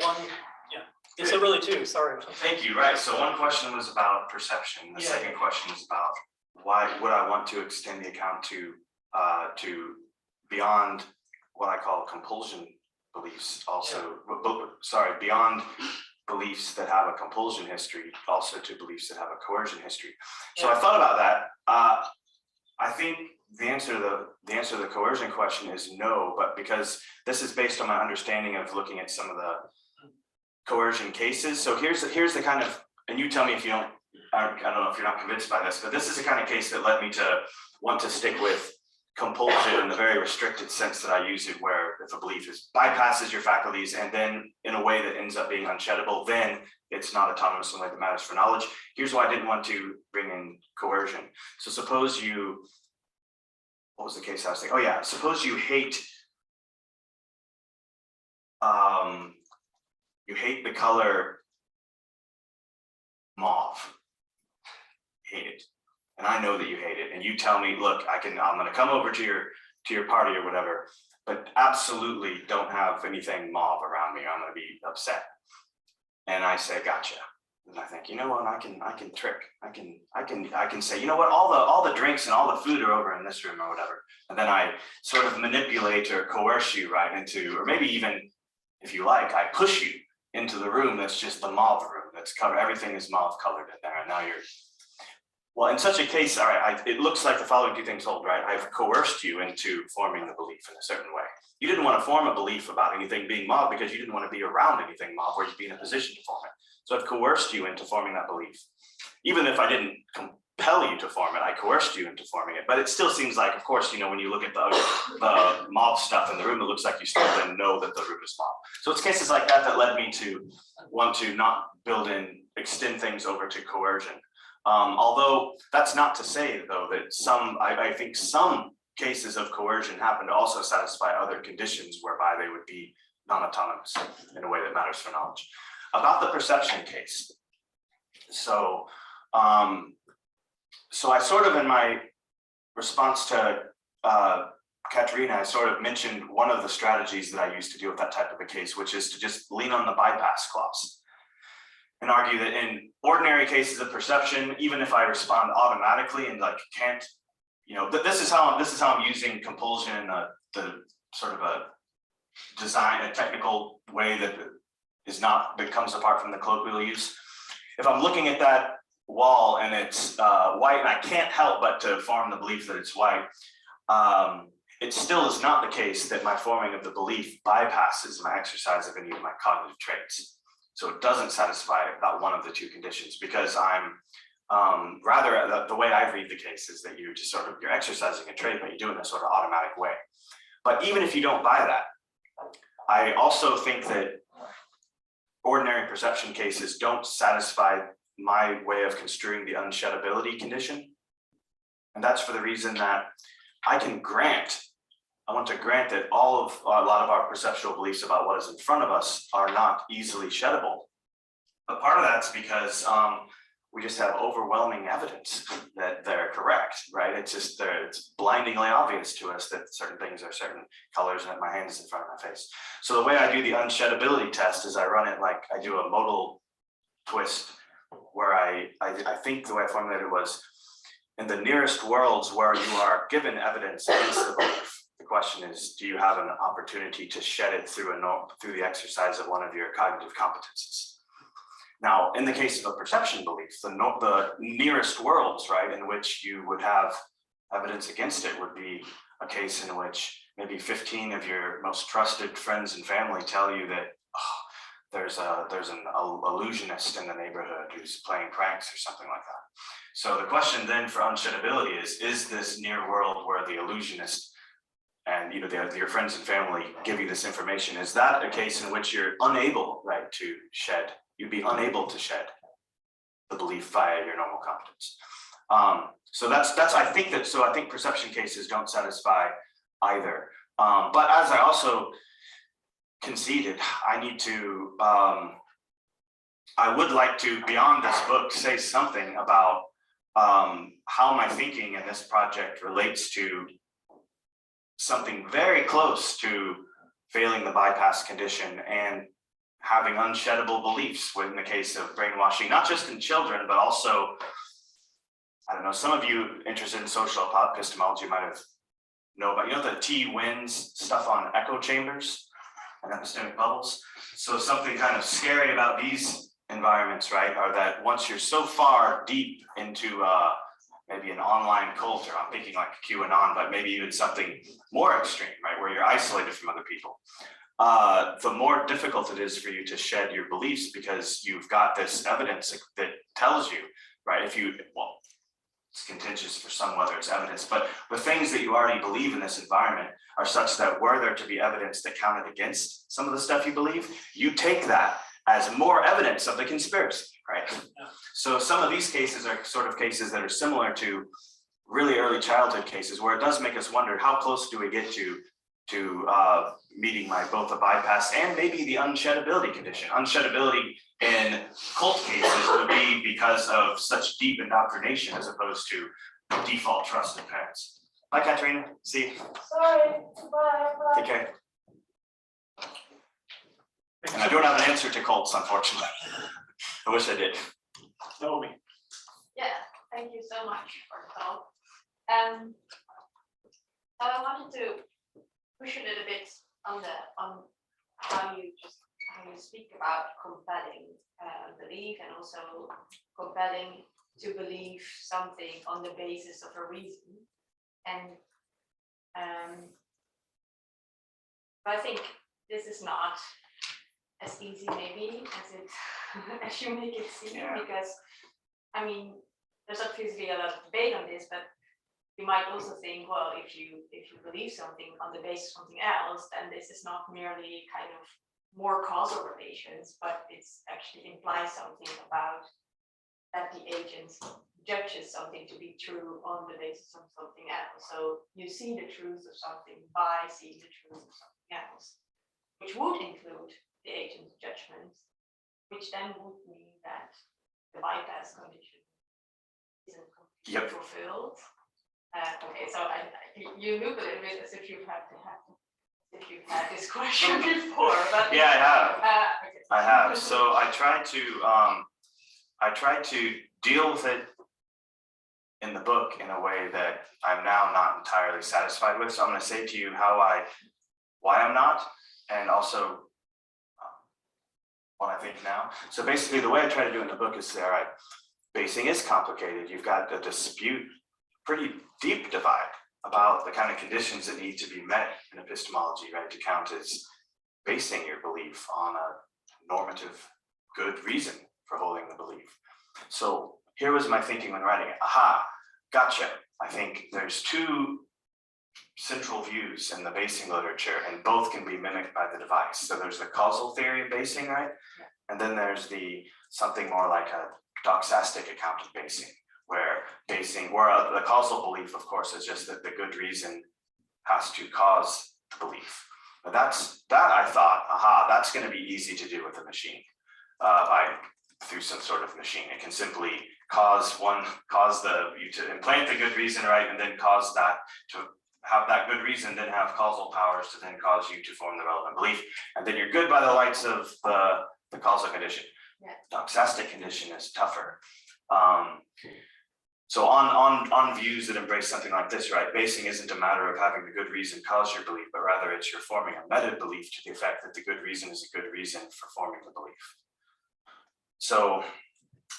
so really two, sorry. Thank you. Right. So one question was about perception. The second question is about why would I want to extend the account to beyond what I call compulsion beliefs, also, beyond beliefs that have a compulsion history, also to beliefs that have a coercion history. So I thought about that. I think the answer to the coercion question is no, but because this is based on my understanding of looking at some of the coercion cases. So here's the kind of, and you tell me if you don't, I don't know if you're not convinced by this, but this is the kind of case that led me to want to stick with compulsion in the very restricted sense that I use it, where if a belief bypasses your faculties and then in a way that ends up being unsheddable, then it's not autonomous in a way that matters for knowledge. Here's why I didn't want to bring in coercion. So suppose what was the case I was thinking? Oh yeah, suppose you hate the color mauve. You hate it. And I know that you hate it, and you tell me, look, I'm gonna come over to your party or whatever, but absolutely don't have anything mauve around me, or I'm gonna be upset. And I say, gotcha. And I think, you know what, I can trick. I can say, you know what, all the drinks and all the food are over in this room or whatever. And then I sort of manipulate or coerce you right into, or maybe even, if you like, I push you into the room that's just the mauve room that's covered, everything is mauve colored in there, and now you're. Well, in such a case, all right, it looks like the following two things hold, right? I've coerced you into forming the belief in a certain way. You didn't want to form a belief about anything being mauve because you didn't want to be around anything mauve where you'd be in a position to form it. So I've coerced you into forming that belief. Even if I didn't compel you to form it, I coerced you into forming it. But it still seems like, of course, when you look at the mauve stuff in the room, it looks like you still then know that the room is mauve. So it's cases like that that led me to want to not extend things over to coercion. Although that's not to say, though, that I think some cases of coercion happen to also satisfy other conditions whereby they would be non-autonomous in a way that matters for knowledge. About the perception case. So, so I sort of, in my response to Katerina, I sort of mentioned one of the strategies that I use to deal with that type of a case, which is to just lean on the bypass clause and argue that in ordinary cases of perception, even if I respond automatically and like can't, you know, this is how I'm using compulsion, the sort of a design, a technical way that that comes apart from the colloquial use. If I'm looking at that wall and it's white and I can't help but to form the belief that it's white, it still is not the case that my forming of the belief bypasses my exercise of any of my cognitive traits. So it doesn't satisfy that one of the two conditions, because I'm rather the way I read the case is that you're exercising a trait, but you do it in a sort of automatic way. But even if you don't buy that, I also think that ordinary perception cases don't satisfy my way of construing the unsheddability condition. And that's for the reason that I want to grant that a lot of our perceptual beliefs about what is in front of us are not easily sheddable. But part of that's because we just have overwhelming evidence that they're correct, right? It's blindingly obvious to us that certain things are certain colors and that my hand is in front of my face. So the way I do the unsheddability test is I run it like I do a modal twist, where I think the way I formulated it was, in the nearest worlds where you are given evidence against the belief, the question is, do you have an opportunity to shed it through the exercise of one of your cognitive competences? Now, in the case of a perception belief, the nearest worlds, right, in which you would have evidence against it would be a case in which maybe 15 of your most trusted friends and family tell you that there's an illusionist in the neighborhood who's playing pranks or something like that. So the question then for unsheddability is this near world where the illusionist and your friends and family give you this information, is that a case in which you're unable, right, to shed? You'd be unable to shed the belief via your normal competence. So I think perception cases don't satisfy either. But as I also conceded, I would like to, beyond this book, say something about how my thinking in this project relates to something very close to failing the bypass condition and having unsheddable beliefs in the case of brainwashing, not just in children, but also, I don't know, some of you interested in social epistemology might have know about, the T wins stuff on echo chambers and epistemic bubbles. So something kind of scary about these environments, right, are that once you're so far deep into maybe an online cult, or I'm thinking like QAnon, but maybe even something more extreme, right, where you're isolated from other people, the more difficult it is for you to shed your beliefs, because you've got this evidence that tells you, right, it's contentious for some whether it's evidence, but the things that you already believe in this environment are such that were there to be evidence that counted against some of the stuff you believe, you take that as more evidence of the conspiracy, right? Yeah. So some of these cases are sort of cases that are similar to really early childhood cases, where it does make us wonder, how close do we get to meeting both the bypass and maybe the unsheddability condition. Unsheddability in cult cases would be because of such deep indoctrination as opposed to default trust in parents. Bye, Katerina. See you. Sorry. Bye. Take care. And I don't have an answer to cults, unfortunately. I wish I did. Naomi. Yeah, thank you so much for the talk. So I wanted to push a little bit on how you speak about compelling belief, and also compelling to believe something on the basis of a reason. And but I think this is not as easy maybe as you make it seem, because I mean, there's obviously a lot of debate on this, but you might also think, well, if you believe something on the basis of something else, then this is not merely kind of more causal relations, but it's actually implies something about that the agent judges something to be true on the basis of something else. So you see the truth of something by seeing the truth of something else. which would include the agent's judgment, which then would mean that the bypass condition isn't completely fulfilled. Okay, so you look a little bit as if you've had this question before, but Yeah, I have. Okay. I have. So I tried to deal with it in the book in a way that I'm now not entirely satisfied with. So I'm going to say to you why I'm not, and also what I think now. So basically, the way I try to do in the book is say, all right, basing is complicated. You've got a dispute, pretty deep divide about the kind of conditions that need to be met in epistemology, right, to count as basing your belief on a normative good reason for holding the belief. So here was my thinking when writing it. Aha, gotcha. I think there's two central views in the basing literature, and both can be mimicked by the device. So there's the causal theory of basing, right? And then there's something more like a doxastic account of basing, where the causal belief, of course, is just that the good reason has to cause the belief. But that I thought, aha, that's going to be easy to do with a machine, through some sort of machine. It can simply cause you to implant the good reason, right, and then cause that to have that good reason, then have causal powers to then cause you to form the relevant belief, and then you're good by the lights of the causal condition. Yeah. Doxastic condition is tougher. So on views that embrace something like this, right, basing isn't a matter of having the good reason cause your belief, but rather it's you're forming a meta belief to the effect that the good reason is a good reason for forming the belief. So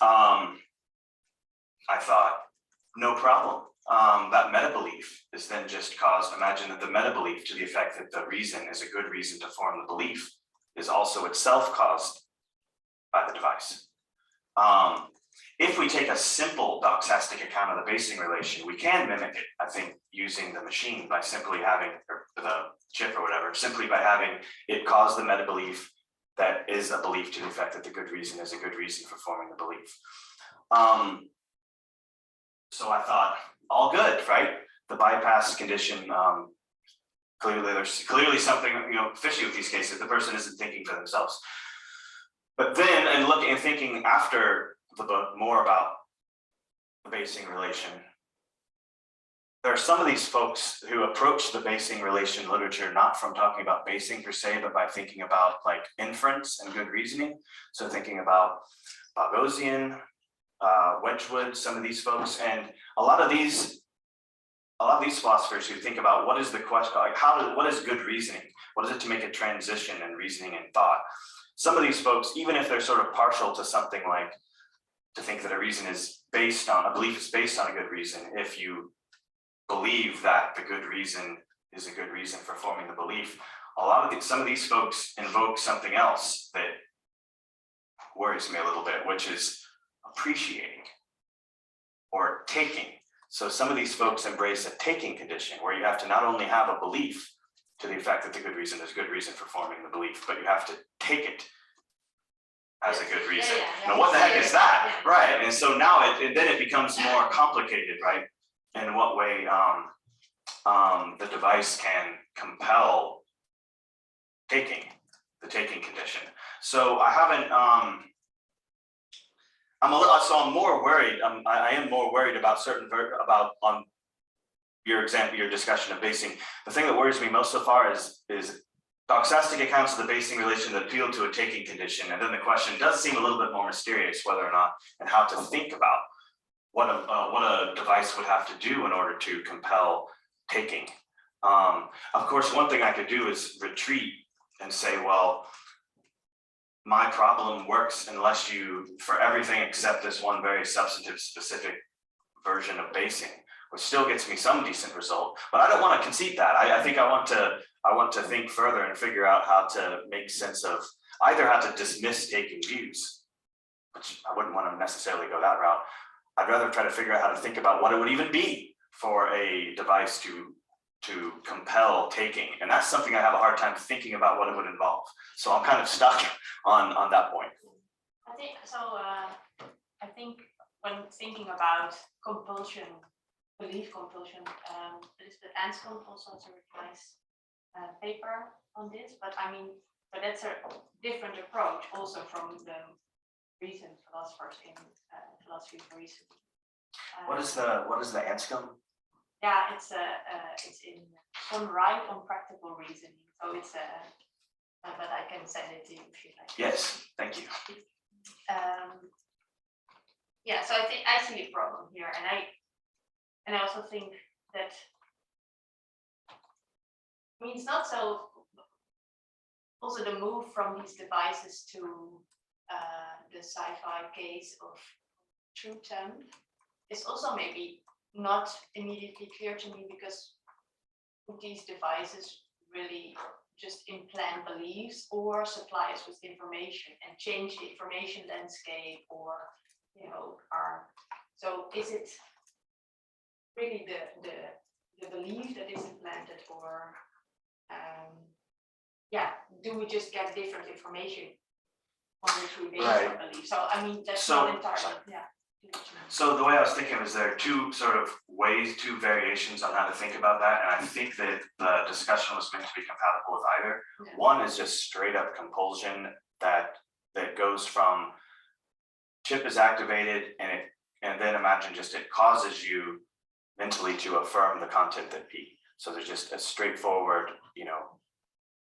I thought, no problem. That meta belief is then just caused. Imagine that the meta belief to the effect that the reason is a good reason to form the belief is also itself caused by the device. If we take a simple doxastic account of the basing relation, we can mimic it, I think, using the machine by simply having, or the chip or whatever, simply by having it cause the meta belief that is a belief to the effect that the good reason is a good reason for forming the belief. So I thought, all good, right? The bypass condition, clearly there's something fishy with these cases. The person isn't thinking for themselves. But then, and looking and thinking after the book more about the basing relation, there are some of these folks who approach the basing relation literature not from talking about basing per se, but by thinking about like inference and good reasoning. So thinking about Boghossian, Wedgwood, some of these folks, and a lot of these philosophers who think about what is the question, like what is good reasoning? What is it to make a transition in reasoning and thought? Some of these folks, even if they're sort of partial to something like to think that a belief is based on a good reason, if you believe that the good reason is a good reason for forming the belief, some of these folks invoke something else that worries me a little bit, which is appreciating or taking. So some of these folks embrace a taking condition where you have to not only have a belief to the effect that the good reason is good reason for forming the belief, but you have to take it as a good reason. Now, what the heck is that? Right. And so now then it becomes more complicated, right? In what way the device can compel the taking condition. So I haven't, I'm more worried. I am more worried about on your example, your discussion of basing. The thing that worries me most so far is doxastic accounts of the basing relation that appeal to a taking condition. And then the question does seem a little bit more mysterious whether or not and how to think about what a device would have to do in order to compel taking. Of course, one thing I could do is retreat and say, well, my problem works unless you, for everything except this one very substantive, specific version of basing, which still gets me some decent result. But I don't want to concede that. I think I want to think further and figure out how to make sense of either how to dismiss taking views, which I wouldn't want to necessarily go that route. I'd rather try to figure out how to think about what it would even be for a device to compel taking. And that's something I have a hard time thinking about what it would involve. So I'm kind of stuck on that point. I think when thinking about compulsion, belief compulsion, Elizabeth Anscombe also has a nice paper on this, but I mean, but that's a different approach also from the recent philosophers in philosophy of reason. What is the Anscombe? Yeah, it's in on right on practical reasoning. So it's but I can send it to you if you like. Yes, thank you. Yeah, so I think I see a problem here, and I also think that, I mean, it's not so. Also, the move from these devices to the sci-fi case of true temp is also maybe not immediately clear to me, because these devices really just implant beliefs or supply us with information and change the information landscape, or so is it really the belief that is implanted, or do we just get different information on which we base our belief? So I mean, that's not entirely, So the way I was thinking was there are two sort of ways, two variations on how to think about that, and I think that the discussion was meant to be compatible with either. Yeah. One is just straight up compulsion that goes from chip is activated, and then imagine just it causes you mentally to affirm the content that P. So there's just a straightforward,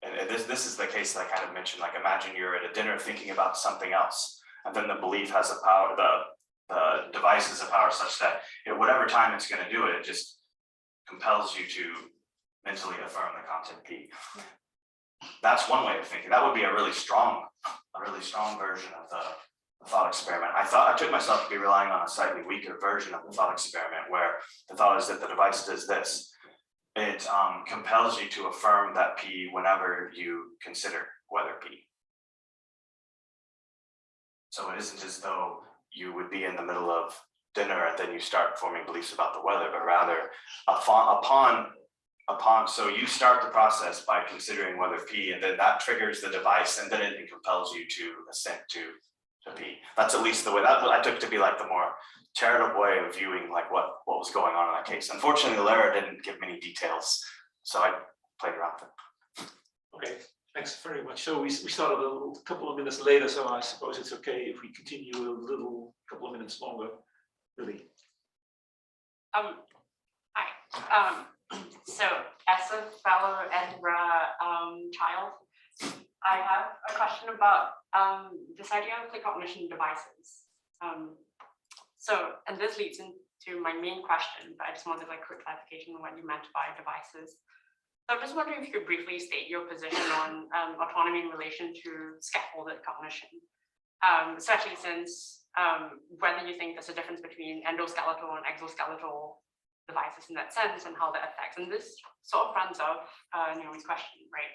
and this is the case that I kind of mentioned, like imagine you're at a dinner thinking about something else, and then the belief has a power, the device has a power such that at whatever time it's going to do it, it just compels you to mentally affirm the content P. That's one way of thinking. That would be a really strong version of the thought experiment. I took myself to be relying on a slightly weaker version of the thought experiment, where the thought is that the device does this. It compels you to affirm that P whenever you consider whether P. So it isn't as though you would be in the middle of dinner and then you start forming beliefs about the weather, but rather upon, so you start the process by considering whether P, and then that triggers the device, and then it compels you to assent to P. That's at least the way that I took to be like the more charitable way of viewing like what was going on in that case. Unfortunately, the letter didn't give many details, so I played around with it. Okay, thanks very much. So we started a couple of minutes later, so I suppose it's okay if we continue a couple of minutes longer, really. Hi. So as a fellow Edinburgh child, I have a question about this idea of precognition devices. And this leads into my main question, but I just wanted like quick clarification on what you meant by devices. So I'm just wondering if you could briefly state your position on autonomy in relation to scaffolded cognition, especially since whether you think there's a difference between endoskeletal and exoskeletal devices in that sense, and how that affects. And this sort of runs off Naomi's question, right?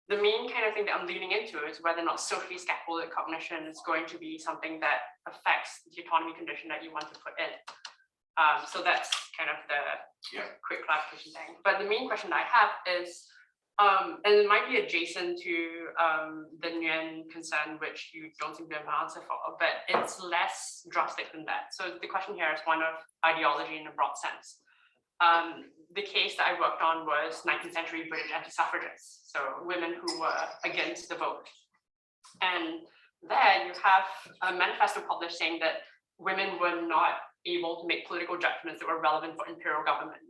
The main kind of thing that I'm leaning into is whether or not socially scaffolded cognition is going to be something that affects the autonomy condition that you want to put in. So that's kind of the quick clarification thing. But the main question that I have is, and it might be adjacent to the Nguyen concern, which you don't seem to have an answer for, but it's less drastic than that. So the question here is one of ideology in a broad sense. The case that I worked on was 19th century British anti-suffragists, so women who were against the vote. And there you have a manifesto published saying that women were not able to make political judgments that were relevant for imperial government.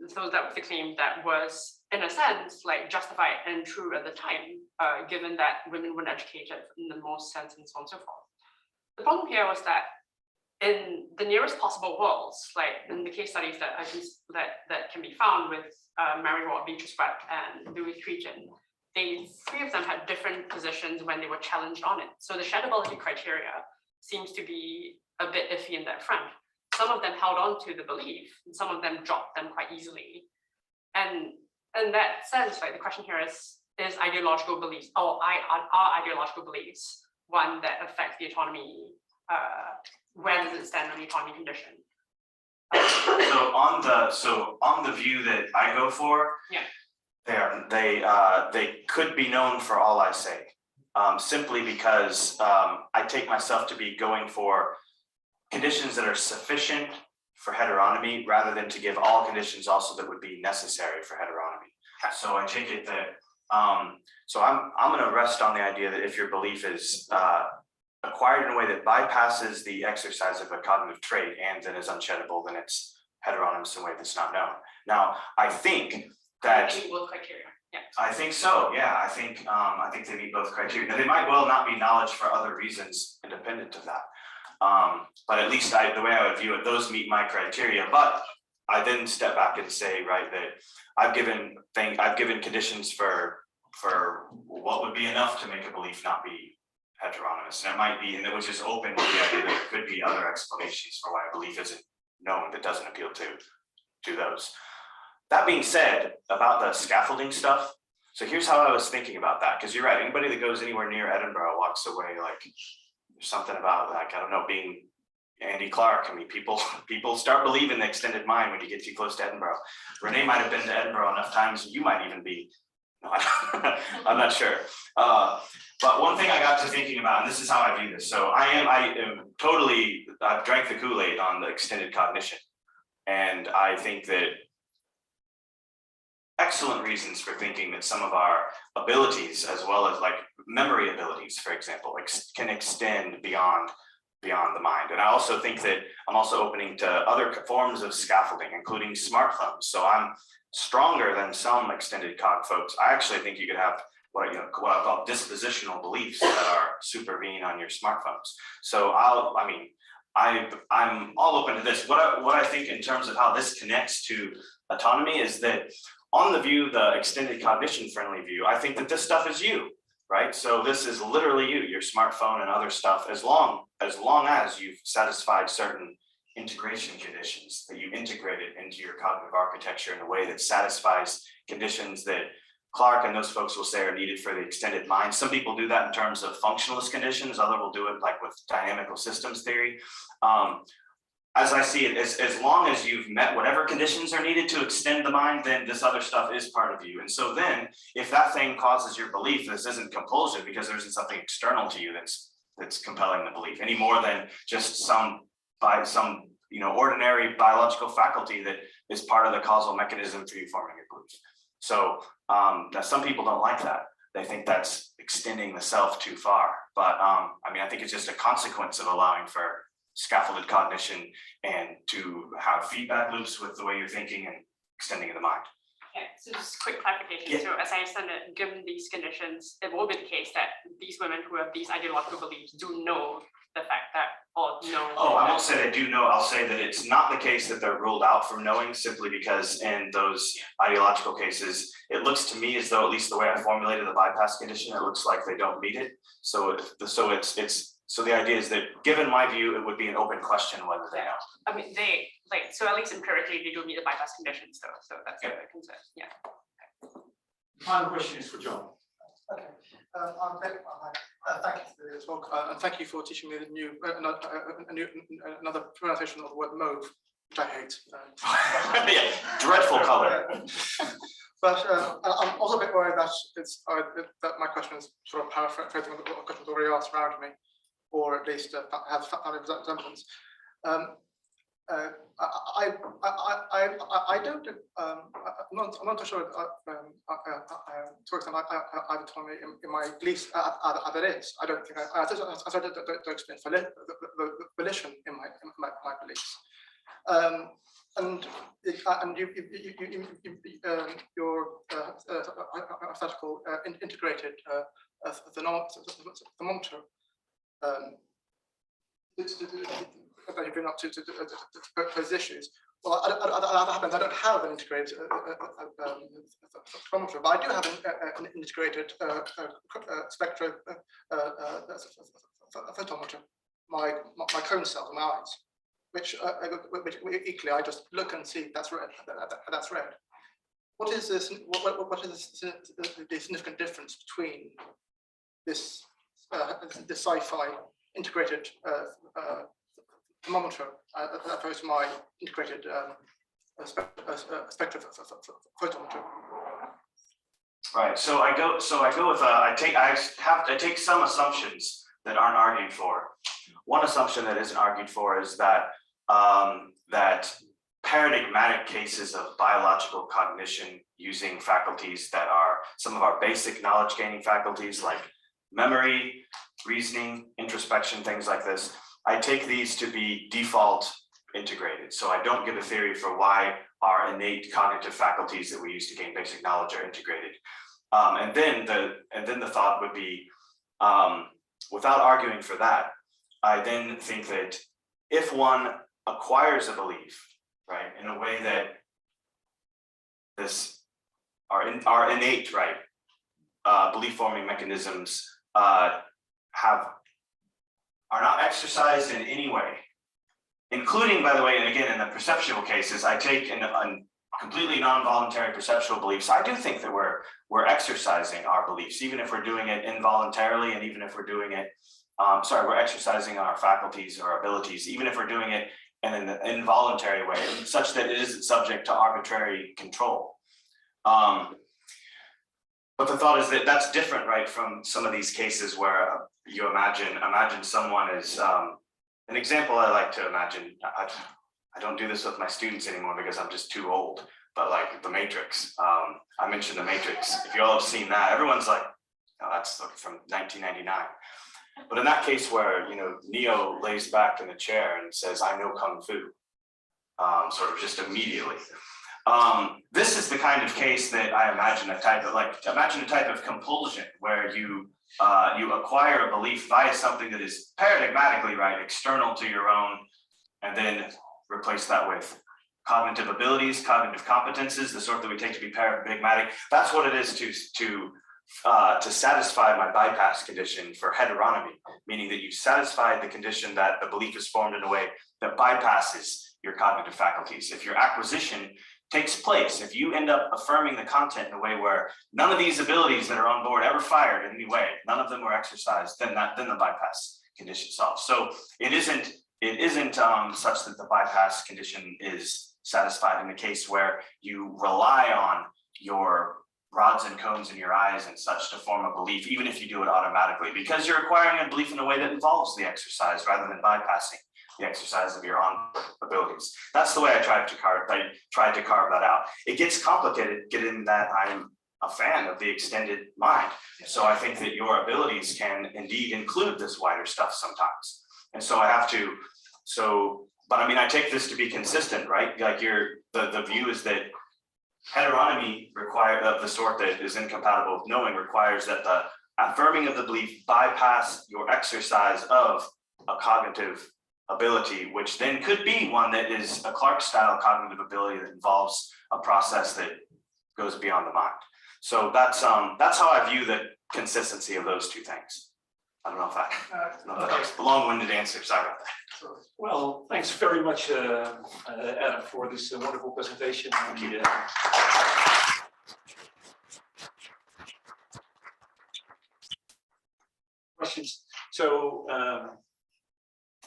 So that was the claim that was, in a sense, like justified and true at the time, given that women weren't educated in the most sense and so on and so forth. The problem here was that in the nearest possible worlds, like in the case studies that that can be found with Mary Ward, Beatrice Webb, and Louis Cretin, they three of them had different positions when they were challenged on it. So the shareability criteria seems to be a bit iffy in that front. Some of them held on to the belief, and some of them dropped them quite easily. And in that sense, like the question here is ideological beliefs, or are ideological beliefs one that affects the autonomy? Where does it stand on the autonomy condition? So on the view that I go for, they could be known for all I say, simply because I take myself to be going for conditions that are sufficient for heteronomy rather than to give all conditions also that would be necessary for heteronomy. So I take it that, so I'm going to rest on the idea that if your belief is acquired in a way that bypasses the exercise of a cognitive trait and then is unsheddable, then it's heteronymous in a way that's not known. Now, I think that Meet both criteria. Yeah. I think so, yeah, I think they meet both criteria. Now, they might well not be knowledge for other reasons independent of that. But at least the way I would view it, those meet my criteria. But I then step back and say, right, that I've given conditions for what would be enough to make a belief not be heteronymous. And it might be, and which is open to the idea that there could be other explanations for why a belief isn't known that doesn't appeal to those. That being said, about the scaffolding stuff, so here's how I was thinking about that, because you're right, anybody that goes anywhere near Edinburgh walks away like there's something about, like, I don't know, being Andy Clark. I mean, people start believing the extended mind when you get too close to Edinburgh. Renee might have been to Edinburgh enough times, you might even be, no, I'm not sure. But one thing I got to thinking about, and this is how I view this, so I've drank the Kool-Aid on the extended cognition. And I think that excellent reasons for thinking that some of our abilities, as well as like memory abilities, for example, can extend beyond the mind. And I also think that I'm also opening to other forms of scaffolding, including smartphones. So I'm stronger than some extended cog folks. I actually think you could have what I call dispositional beliefs that are supervene on your smartphones. So I'm all open to this. What I think in terms of how this connects to autonomy is that on the extended cognition friendly view, I think that this stuff is you, right? So this is literally you, your smartphone and other stuff, as long as you've satisfied certain integration conditions, that you integrate it into your cognitive architecture in a way that satisfies conditions that Clark and those folks will say are needed for the extended mind. Some people do that in terms of functionalist conditions, others will do it like with dynamical systems theory. As I see it, as long as you've met whatever conditions are needed to extend the mind, then this other stuff is part of you. And so then if that thing causes your belief, this isn't compulsion because there isn't something external to you that's compelling the belief any more than just some ordinary biological faculty that is part of the causal mechanism for you forming a belief. So now some people don't like that. They think that's extending the self too far. But I think it's just a consequence of allowing for scaffolded cognition and to have feedback loops with the way you're thinking and extending in the mind. Okay, so just quick clarification. Yeah. So as I understand it, given these conditions, it will be the case that these women who have these ideological beliefs do know the fact that, or know. Oh, I won't say they do know. I'll say that it's not the case that they're ruled out from knowing, simply because in those ideological cases, it looks to me as though, at least the way I formulated the bypass condition, it looks like they don't meet it. So the idea is that, given my view, it would be an open question whether they know. I mean, so at least empirically, they do meet the bypass conditions though, so that's a concern, yeah. Final question is for John. Okay, thank you for the talk, and thank you for teaching me another pronunciation of the word mauve, which I hate. Yeah, dreadful color. But I'm also a bit worried that my question is sort of paraphrasing what a question was already asked around me, or at least has family resemblance. I don't. I'm not sure. To extent, I have autonomy in my beliefs as it is. I don't think I don't explain volition in my beliefs. And your hypothetical integrated thermometer that you bring up to those issues. Well, that happens. I don't have an integrated thermometer, but I do have an integrated spectrophotometer. My cone cells, my eyes, which equally I just look and see that's red. That's red. What is this? What is the significant difference between this sci-fi integrated thermometer as opposed to my integrated spectrophotometer? Right. So I go with I take some assumptions that aren't argued for. One assumption that isn't argued for is that that paradigmatic cases of biological cognition using faculties that are some of our basic knowledge gaining faculties like memory, reasoning, introspection, things like this. I take these to be default integrated. So I don't give a theory for why our innate cognitive faculties that we use to gain basic knowledge are integrated. And then the thought would be, without arguing for that, I then think that if one acquires a belief, right, in a way that our innate, right, belief forming mechanisms are not exercised in any way, including, by the way, and again, in the perceptual cases, I take in completely non-voluntary perceptual beliefs. I do think that we're exercising our beliefs, even if we're doing it involuntarily, and even if we're doing it, we're exercising our faculties or abilities, even if we're doing it in an involuntary way, such that it isn't subject to arbitrary control. But the thought is that that's different, right, from some of these cases where you imagine someone is, an example I like to imagine, I don't do this with my students anymore because I'm just too old, but like the Matrix, I mentioned the Matrix. If you all have seen that, everyone's like, oh, that's from 1999. But in that case where, you know, Neo lays back in the chair and says, I know Kung Fu, sort of just immediately. This is the kind of case that I imagine a type of compulsion where you acquire a belief via something that is paradigmatically, right, external to your own, and then replace that with cognitive abilities, cognitive competences, the sort that we take to be paradigmatic. That's what it is to satisfy my bypass condition for heteronomy, meaning that you satisfy the condition that the belief is formed in a way that bypasses your cognitive faculties. If your acquisition takes place, if you end up affirming the content in a way where none of these abilities that are on board ever fired in any way, none of them were exercised, then the bypass condition solves. So it isn't such that the bypass condition is satisfied in the case where you rely on your rods and cones in your eyes and such to form a belief, even if you do it automatically, because you're acquiring a belief in a way that involves the exercise rather than bypassing the exercise of your own abilities. That's the way I tried to carve that out. It gets complicated given that I'm a fan of the extended mind. So I think that your abilities can indeed include this wider stuff sometimes. And so I have to, but I mean, I take this to be consistent, right? Like the view is that heteronomy of the sort that is incompatible with knowing requires that the affirming of the belief bypass your exercise of a cognitive ability, which then could be one that is a Clark-style cognitive ability that involves a process that goes beyond the mind. So that's how I view the consistency of those two things. I don't know if that was a long-winded answer. Sorry about that. Well, thanks very much, Adam, for this wonderful presentation. Thank you. Questions. So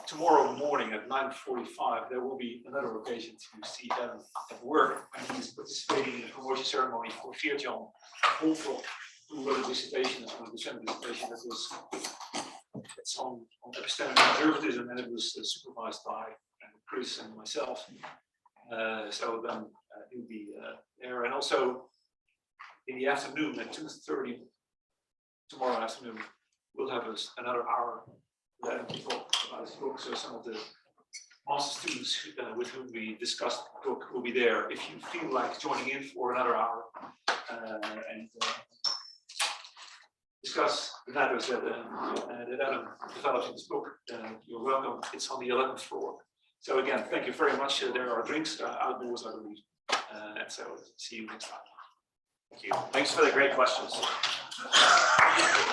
tomorrow morning at 9:45, there will be another occasion to see Adam at work when he is participating in the promotion ceremony for Geert-Jan Holtrop, who wrote a dissertation, that's one of the dissertation that was on epistemic conservatism, and it was supervised by Chris and myself. So then he'll be there, and also in the afternoon at 2:30 tomorrow afternoon, we'll have another hour letting people about his book. So some of the master students with whom we discussed the book will be there. If you feel like joining in for another hour and discuss the matters that Adam developed in his book, you're welcome. It's on the 11th floor. So again, thank you very much. There are drinks outdoors, I believe. And so see you next time. Thank you. Thanks for the great questions.